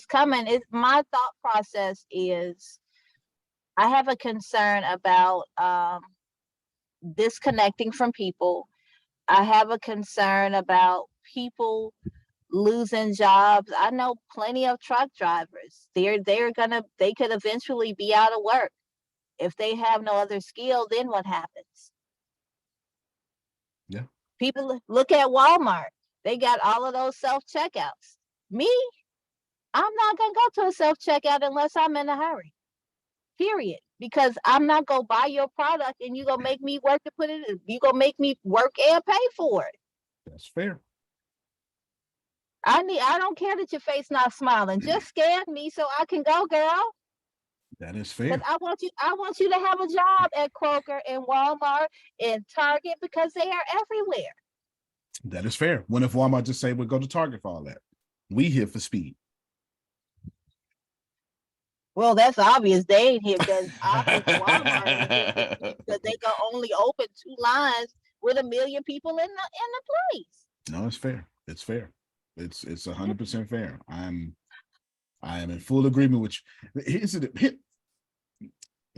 coming. It's my thought process is I have a concern about disconnecting from people. I have a concern about people losing jobs. I know plenty of truck drivers. They could eventually be out of work. If they have no other skill, then what happens? Yeah. People look at Walmart. They got all of those self-checkouts. Me, I'm not going to go to a self-checkout unless I'm in a hurry. Period. Because I'm not going to buy your product and you're going to make me work to put it in. You're going to make me work and pay for it. That's fair. I don't care that your face not smiling. Just scan me so I can go, girl. That is fair. But I want you to have a job at Kroger and Walmart and Target because they are everywhere. That is fair. What if Walmart just say we'll go to Target for all that? We here for speed. Well, that's obvious. They ain't here because Walmart because they can only open 2 lines with 1 million people in the place. No, it's fair. It's fair. It's 100% fair. I am in full agreement with you.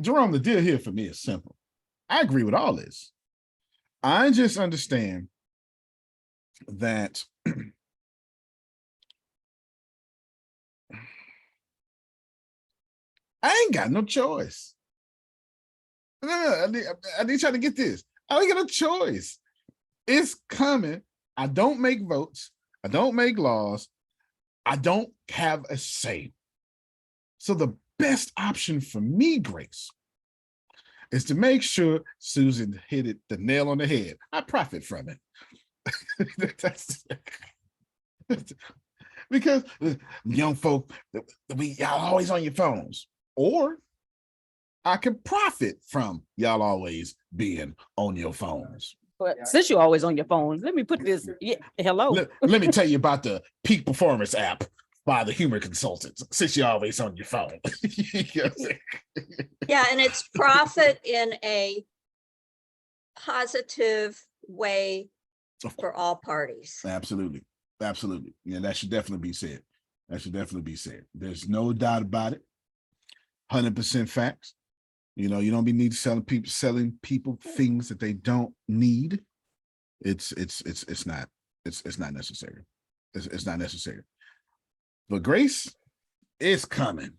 Jerome, the deal here for me is simple. I agree with all this. I just understand that I ain't got no choice. No, I need y'all to get this. I don't get a choice. It's coming. I don't make votes. I don't make laws. I don't have a say. So the best option for me, Grace, is to make sure Susan hit it the nail on the head. I profit from it. Because young folk, y'all always on your phones. Or I can profit from y'all always being on your phones. But since you're always on your phone, let me put this. Yeah, hello. Let me tell you about the Peak Performance app by the Humor Consultants, since you're always on your phone. Yeah, and it's profit in a positive way for all parties. Absolutely. Absolutely. Yeah, that should definitely be said. That should definitely be said. There's no doubt about it. 100% facts. You know, you don't be need selling people things that they don't need. It's not necessary. It's not necessary. But Grace, it's coming.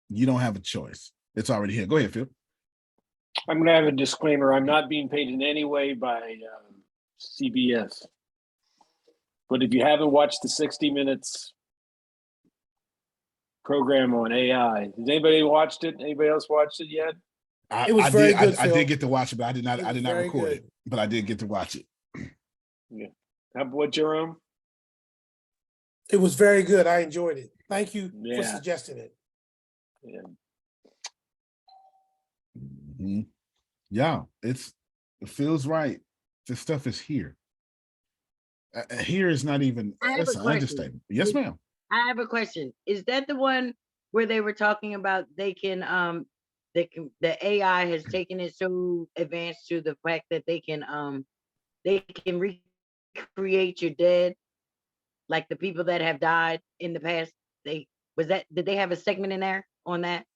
You don't have a choice. It's already here. Go ahead, Phil. I'm going to have a disclaimer. I'm not being paid in any way by CBS. But if you haven't watched the 60 Minutes program on AI, has anybody watched it? Anybody else watched it yet? It was very good. I did get to watch it, but I did not record it. But I did get to watch it. Yeah. How about Jerome? It was very good. I enjoyed it. Thank you for suggesting it. Yeah. Mm-hmm. Yeah, it feels right. This stuff is here. Here is not even. That's an understatement. Yes, ma'am. I have a question. Is that the one where they were talking about the AI has taken it so advanced to the fact that they can recreate your dead, like the people that have died in the past? Did they have a segment in there on that?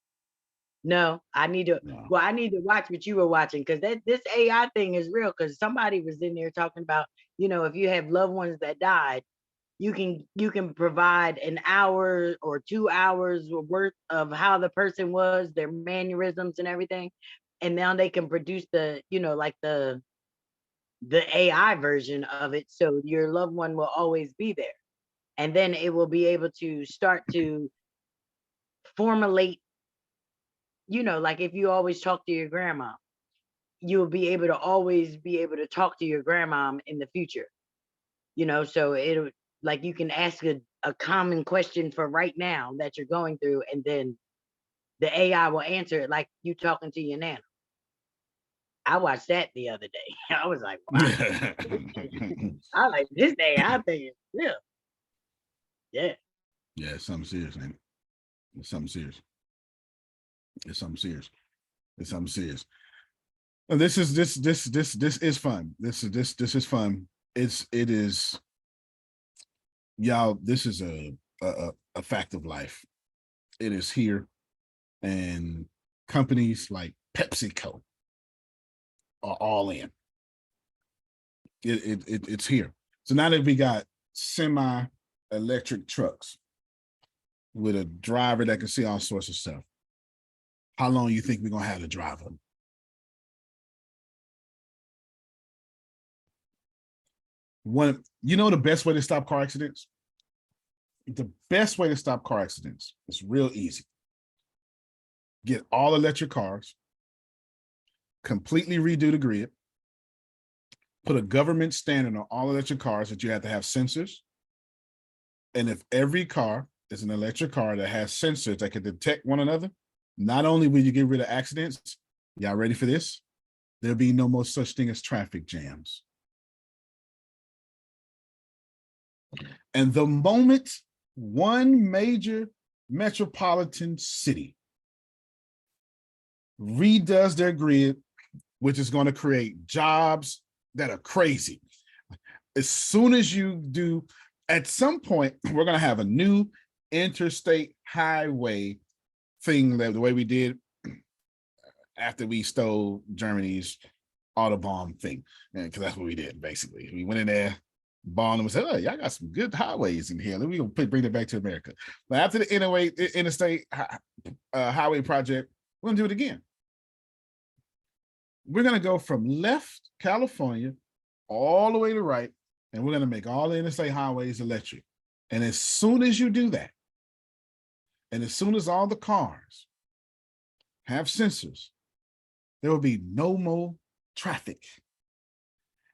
No, I need to watch what you were watching, because this AI thing is real, because somebody was in there talking about, if you have loved ones that died, you can provide an hour or 2 hours worth of how the person was, their mannerisms and everything. And now they can produce the AI version of it. So your loved one will always be there. And then it will be able to start to formulate, like if you always talk to your grandma, you'll be able to always be able to talk to your grandma in the future. So it'll, like, you can ask a common question for right now that you're going through, and then the AI will answer it like you talking to your nana. I watched that the other day. I was like, wow. I like this AI thing is real. Yeah. Yeah, it's something serious, man. It's something serious. It's something serious. It's something serious. And this is fun. This is fun. It is, y'all, this is a fact of life. It is here. And companies like PepsiCo are all in. It's here. So now that we got semi-electric trucks with a driver that can see all sorts of stuff, how long you think we're gonna have to drive them? The best way to stop car accidents? The best way to stop car accidents is real easy. Get all electric cars, completely redo the grid, put a government standard on all electric cars that you have to have sensors. And if every car is an electric car that has sensors that can detect one another, not only will you get rid of accidents, y'all ready for this? There'll be no more such thing as traffic jams. And the moment one major metropolitan city redoes their grid, which is going to create jobs that are crazy, as soon as you do, at some point, we're going to have a new interstate highway thing, that the way we did after we stole Germany's Autobahn thing, because that's what we did. Basically, we went in there, bombed them, and said, "Oh, y'all got some good highways in here. We're gonna bring it back to America." But after the interstate highway project, we're gonna do it again. we're going to go from left California all the way to right, and we're going to make all the interstate highways electric. And as soon as you do that, and as soon as all the cars have sensors, there will be no more traffic.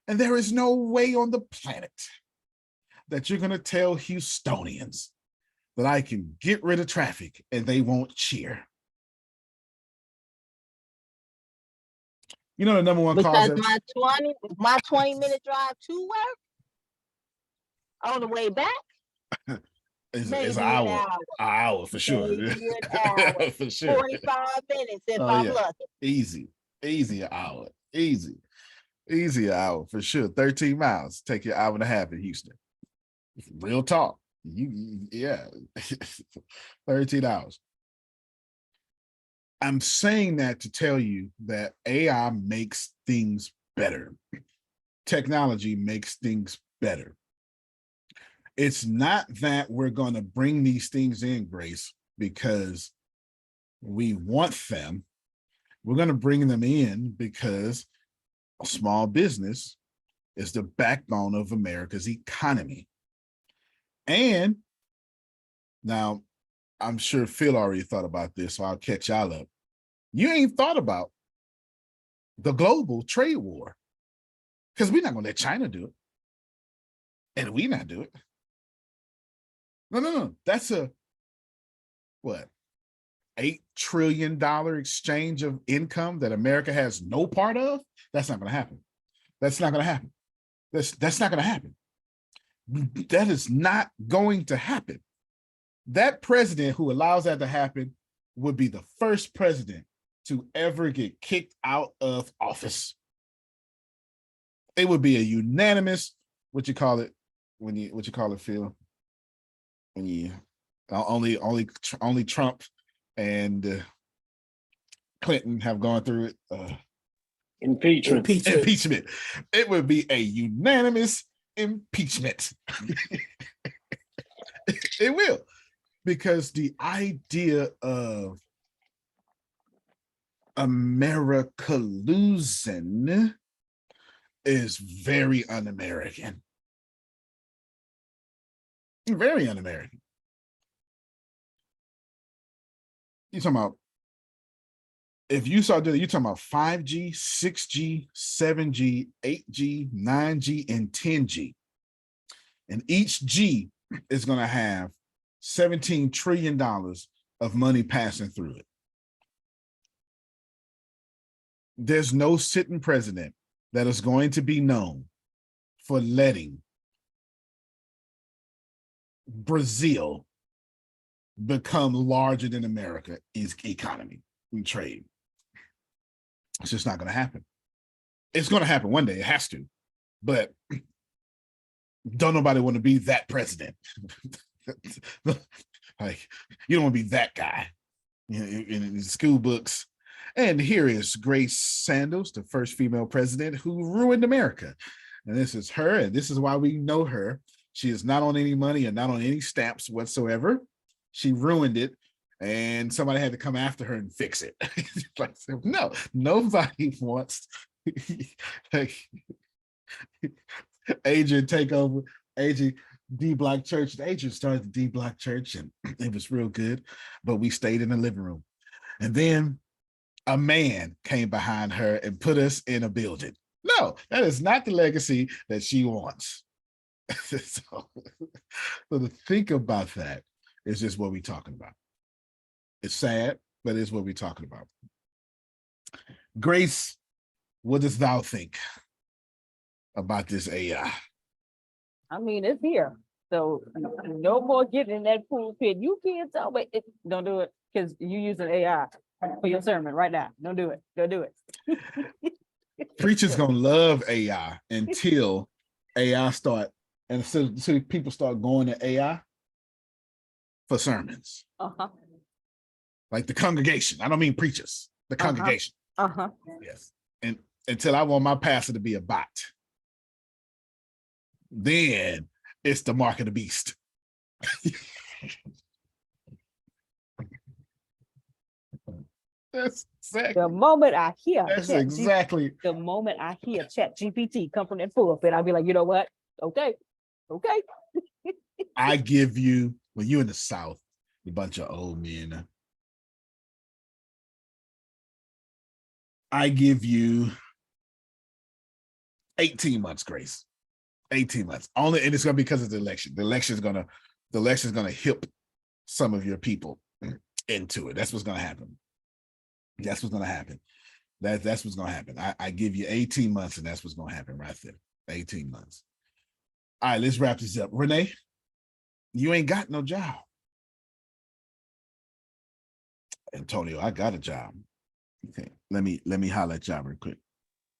And there is no way on the planet that you're going to tell Houstonians that I can get rid of traffic and they won't cheer. You know the number one cause Because my 20-minute drive to work on the way back is maybe an an hour. hour. An hour for sure. Maybe an hour. For sure. 45 minutes if Oh, I'm yeah. lucky. Easy an hour. Easy an hour for sure. 13 miles take you an hour and a half in Houston. Real talk. Yeah. 13 hours. I'm saying that to tell you that AI makes things better. Technology makes things better. It's not that we're going to bring these things in, Grace, because we want them. We're going to bring them in because a small business is the backbone of America's economy. And now, I'm sure Phil already thought about this, so I'll catch y'all up. You ain't thought about the global trade war, because we're not going to let China do it. And we not do it. No. That's a, what, $8 trillion exchange of income that America has no part of? That's not going to happen. That's not going to happen. That's not going to happen. That is not going to happen. That president who allows that to happen would be the first president to ever get kicked out of office. It would be a unanimous, what you call it, Phil? When you only Trump and Clinton have gone through it. Impeachment. It would be a unanimous impeachment. It will, because the idea of America losing is very un-American. Very un-American. You're talking about, if you start doing, you're talking about 5G, 6G, 7G, 8G, 9G, and 10G. And each G is going to have $17 trillion of money passing through it. There's no sitting president that is going to be known for letting Brazil become larger than America's economy and trade. It's just not going to happen. It's going to happen one day. It has to. But don't nobody want to be that president. Like, you don't want to be that guy in school books. And here is Grace Sandals, the first female president who ruined America. And this is her, and this is why we know her. She is not on any money and not on any stamps whatsoever. She ruined it, and somebody had to come after her and fix it. Like, no, nobody wants like Adrian take over. Adrian D-Block Church. Adrian started the D-Block Church, and it was real good, but we stayed in the living room. And then a man came behind her and put us in a building. No, that is not the legacy that she wants. So to think about that is just what we're talking about. It's sad, but it's what we're talking about. Grace, what dost thou think about this AI? I mean, it's here. So no more getting in that pool pit. You can't tell me. Don't do it, because you're using AI for your sermon right now. Don't do it. Don't do it. Preachers gonna love AI until AI start, and so people start going to AI for sermons. Like the congregation. I don't mean preachers, the congregation. Yes. And until I want my pastor to be a bot. Then it's the mark of the beast. The moment I hear That's exactly. the moment I hear ChatGPT come from that pulpit, I'll be like, you know what? Okay. I give you, when you're in the South, a bunch of old men. I give you 18 months grace. 18 months. Only, and it's gonna be because of the election. The election's gonna hip some of your people into it. That's what's gonna happen. That's what's gonna happen. That's what's gonna happen. I give you 18 months, and that's what's gonna happen right there. 18 months. All right, let's wrap this up. Renee, you ain't got no job. Antonio, I got a job. Okay, let me holler at y'all real quick.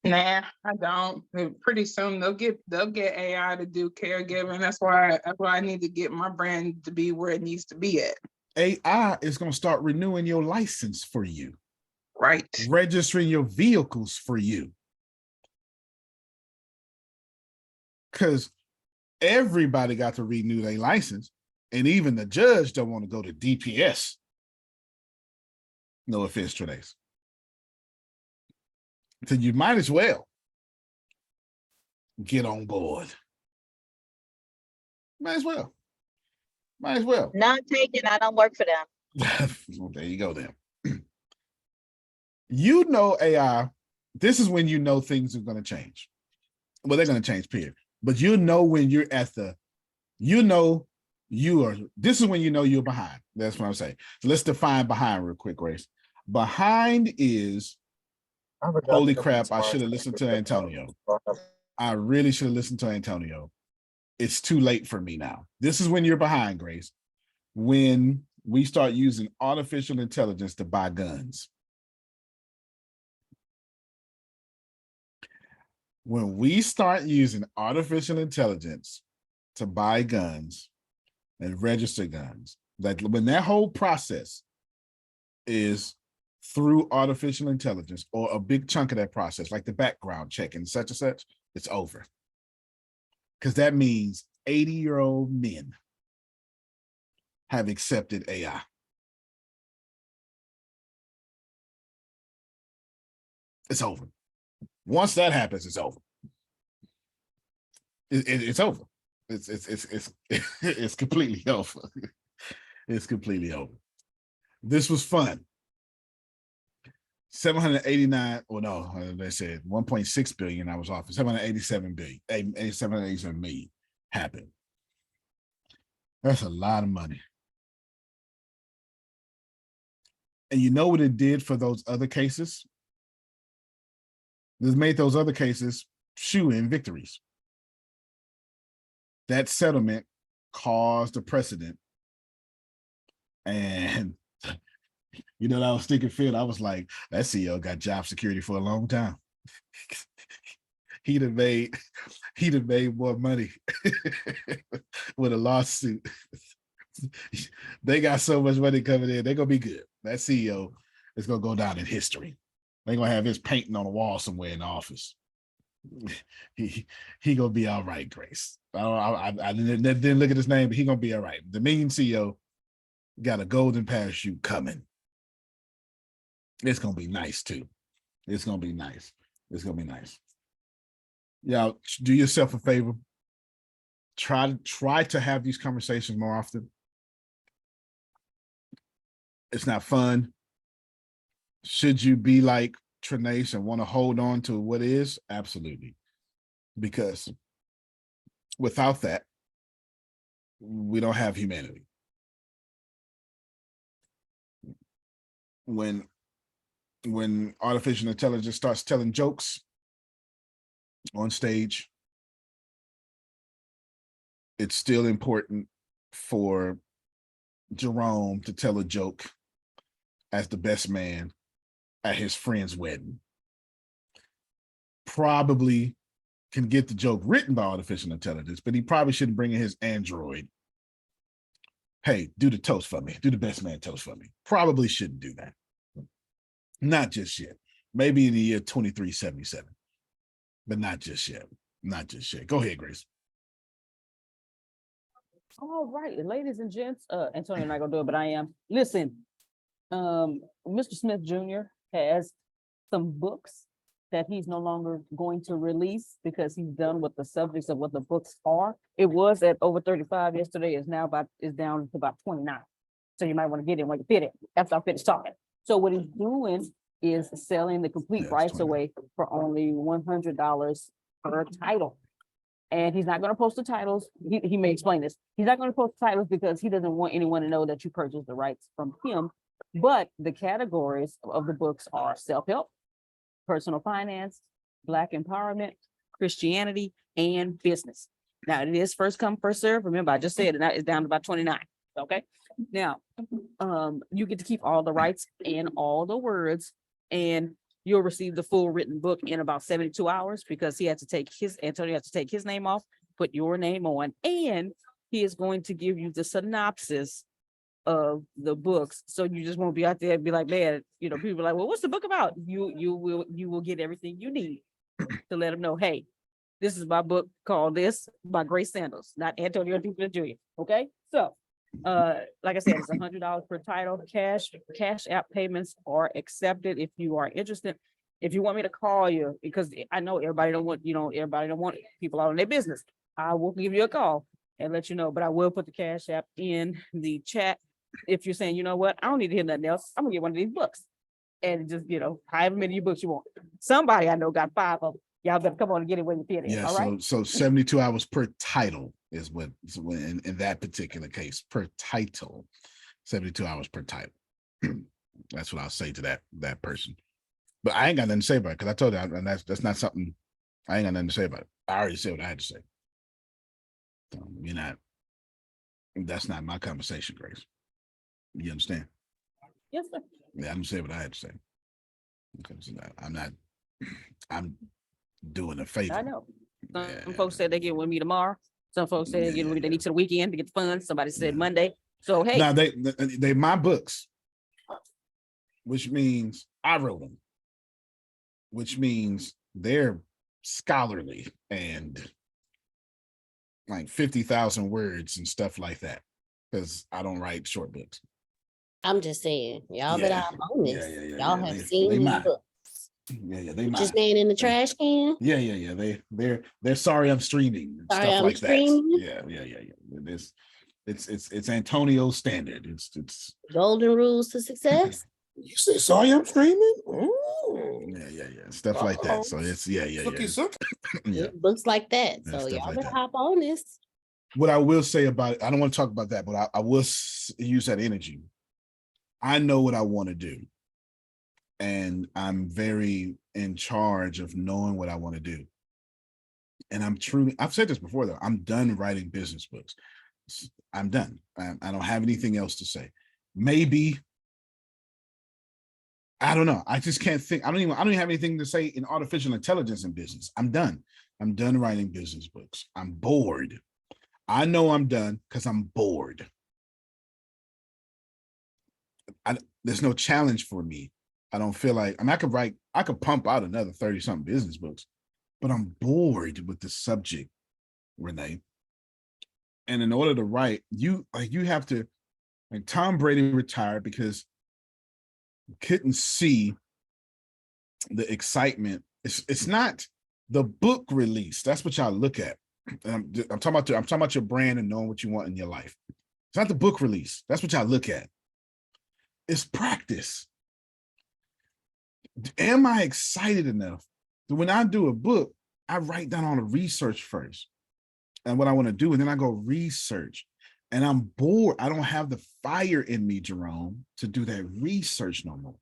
Nah, I don't. Pretty soon they'll get AI to do caregiving. That's why I need to get my brand to be where it needs to be at. AI is gonna start renewing your license for you. Right. Registering your vehicles for you. Because everybody got to renew their license, and even the judge don't want to go to DPS. No offense, Trinace. So you might as well get on board. Might as well. Might as well. None taken. I don't work for them. Well, there you go then. You know AI, this is when you know things are going to change. Well, they're going to change, period. But you know when you're at the, this is when you know you're behind. That's what I'm saying. So let's define behind real quick, Grace. Behind is, holy crap, I should have listened to Antonio. I really should have listened to Antonio. It's too late for me now. This is when you're behind, Grace. When we start using artificial intelligence to buy guns. When we start using artificial intelligence to buy guns and register guns, like when that whole process is through artificial intelligence, or a big chunk of that process, like the background check and such, it's over. Because that means 80-year-old men have accepted AI. It's over. Once that happens, it's over. It's over. It's completely over. It's completely over. This was fun. 789, well, no, they said 1.6 billion. I was off. 787 million happened. That's a lot of money. And you know what it did for those other cases? This made those other cases shoe-in victories. That settlement caused a precedent. And you know, I was thinking, Phil, I was like, that CEO got job security for a long time. He'd have made more money with a lawsuit. They got so much money coming in, they're gonna be good. That CEO is gonna go down in history. They're gonna have his painting on the wall somewhere in the office. He gonna be all right, Grace. I didn't look at his name, but he gonna be all right. The Dominion CEO got a golden parachute coming. It's gonna be nice too. It's gonna be nice. It's gonna be nice. Y'all, do yourself a favor. Try to have these conversations more often. It's not fun. Should you be like Trinace and want to hold on to what is? Absolutely. Because without that, we don't have humanity. When artificial intelligence starts telling jokes on stage, it's still important for Jerome to tell a joke as the best man at his friend's wedding. Probably can get the joke written by artificial intelligence, but he probably shouldn't bring in his android. Hey, do the toast for me. Do the best man toast for me. Probably shouldn't do that. Not just yet. Maybe in the year 2377, but not just yet. Not just yet. Go ahead, Grace. All right, ladies and gents, Antonio not gonna do it, but I am. Listen, Mr. Smith Jr., has some books that he's no longer going to release because he's done with the subjects of what the books are. It was at over 35 yesterday, is down to about 29. So you might want to get it when you fit it after I finish talking. So what he's doing is selling the complete rights away for only $100 per title. And he's not going to post the titles. He may explain this. He's not going to post the titles because he doesn't want anyone to know that you purchased the rights from him. But the categories of the books are self-help, personal finance, Black empowerment, Christianity, and business. Now it is first come, first serve. Remember, I just said it, it's down to about 29. Okay. Now, you get to keep all the rights and all the words, and you'll receive the full written book in about 72 hours because Antonio has to take his name off, put your name on, and he is going to give you the synopsis of the books. So you just won't be out there and be like, man, people are like, well, what's the book about? You will get everything you need to let them know, hey, this is my book called this by Grace Sandals, not Antonio Duplin Jr. Okay. So like I said, it's $100 per title. Cash app payments are accepted if you are interested. If you want me to call you, because I know everybody don't want people out on their business, I will give you a call and let you know, but I will put the Cash App in the chat. If you're saying, you know what, I don't need to hear nothing else, I'm gonna get one of these books. And just, however many books you want. Somebody I know got 5 of them. Y'all better come on and get it when you fit it. Yeah, all right. so 72 hours per title is what in that particular case, per title, 72 hours per title. That's what I'll say to that person. But I ain't got nothing to say about it because I told you, and that's not something I ain't got nothing to say about it. I already said what I had to say. So that's not my conversation, Grace. You understand? Yes, sir. Yeah, I'm saying what I had to say. Because I'm doing a favor. I know. Some folks said they get with me tomorrow. Some folks said they need to the weekend to get the funds. Somebody said Monday. So hey. Now they my books, which means I wrote them, which means they're scholarly and like 50,000 words and stuff like that. Because I don't write short books. I'm just saying, y'all better hop on this. Y'all have seen they these mine. books. Yeah, they mine. Just laying in the trash can. Yeah. They're sorry I'm streaming. And Sorry, stuff I'm like streaming. that. Yeah. It's Antonio standard. It's Golden rules to success. You say sorry I'm streaming? Yeah. Stuff like that. So it's yeah. Yeah. Books like that. So y'all better hop on this. What I will say about it, I don't want to talk about that, but I will use that energy. I know what I want to do. And I'm very in charge of knowing what I want to do. And I've said this before though, I'm done writing business books. I'm done. I don't have anything else to say. Maybe, I don't know. I just can't think. I don't even have anything to say in artificial intelligence in business. I'm done. I'm done writing business books. I'm bored. I know I'm done because I'm bored. There's no challenge for me. I don't feel like, I could pump out another 30-something business books, but I'm bored with the subject, Renee. And in order to write, you have to, like Tom Brady retired because couldn't see the excitement. It's not the book release. That's what y'all look at. I'm talking about your brand and knowing what you want in your life. It's not the book release. That's what y'all look at. It's practice. Am I excited enough that when I do a book, I write down all the research first and what I want to do, and then I go research. And I'm bored. I don't have the fire in me, Jerome, to do that research no more.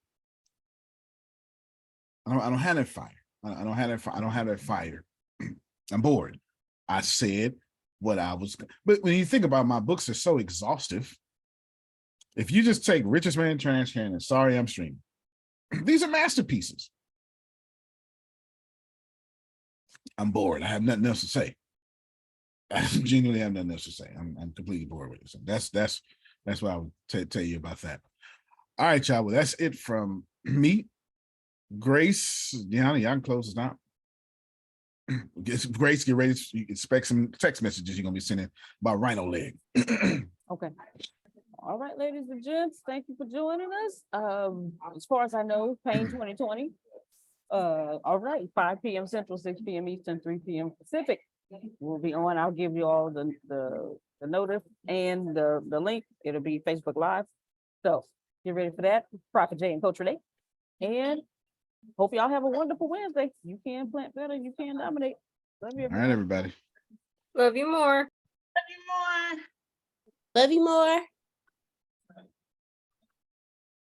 I don't have that fire. I don't have that fire. I'm bored. I said what I was, but when you think about my books, are so exhaustive. If you just take Richest Man Trash Can and Sorry I'm Streaming, these are masterpieces. I'm bored. I have nothing else to say. I genuinely have nothing else to say. I'm completely bored with it. So that's what I would tell you about that. All right, y'all. Well, that's it from me. Grace, Deanna, y'all can close this out. Grace, get ready to expect some text messages you're gonna be sending about Rhino Leg. Okay. All right, ladies and gents, thank you for joining us. As far as I know, Pain 2020. All right, 5 p.m. Central, 6 p.m. Eastern, 3 p.m. Pacific. We'll be on. I'll give you all the notice and the link. It'll be Facebook Live. So get ready for that. Prophet J and Coach Renee. And hope y'all have a wonderful Wednesday. You can plant better, you can dominate. Love you. All right, everybody. Love you more. Love you more. Love you more.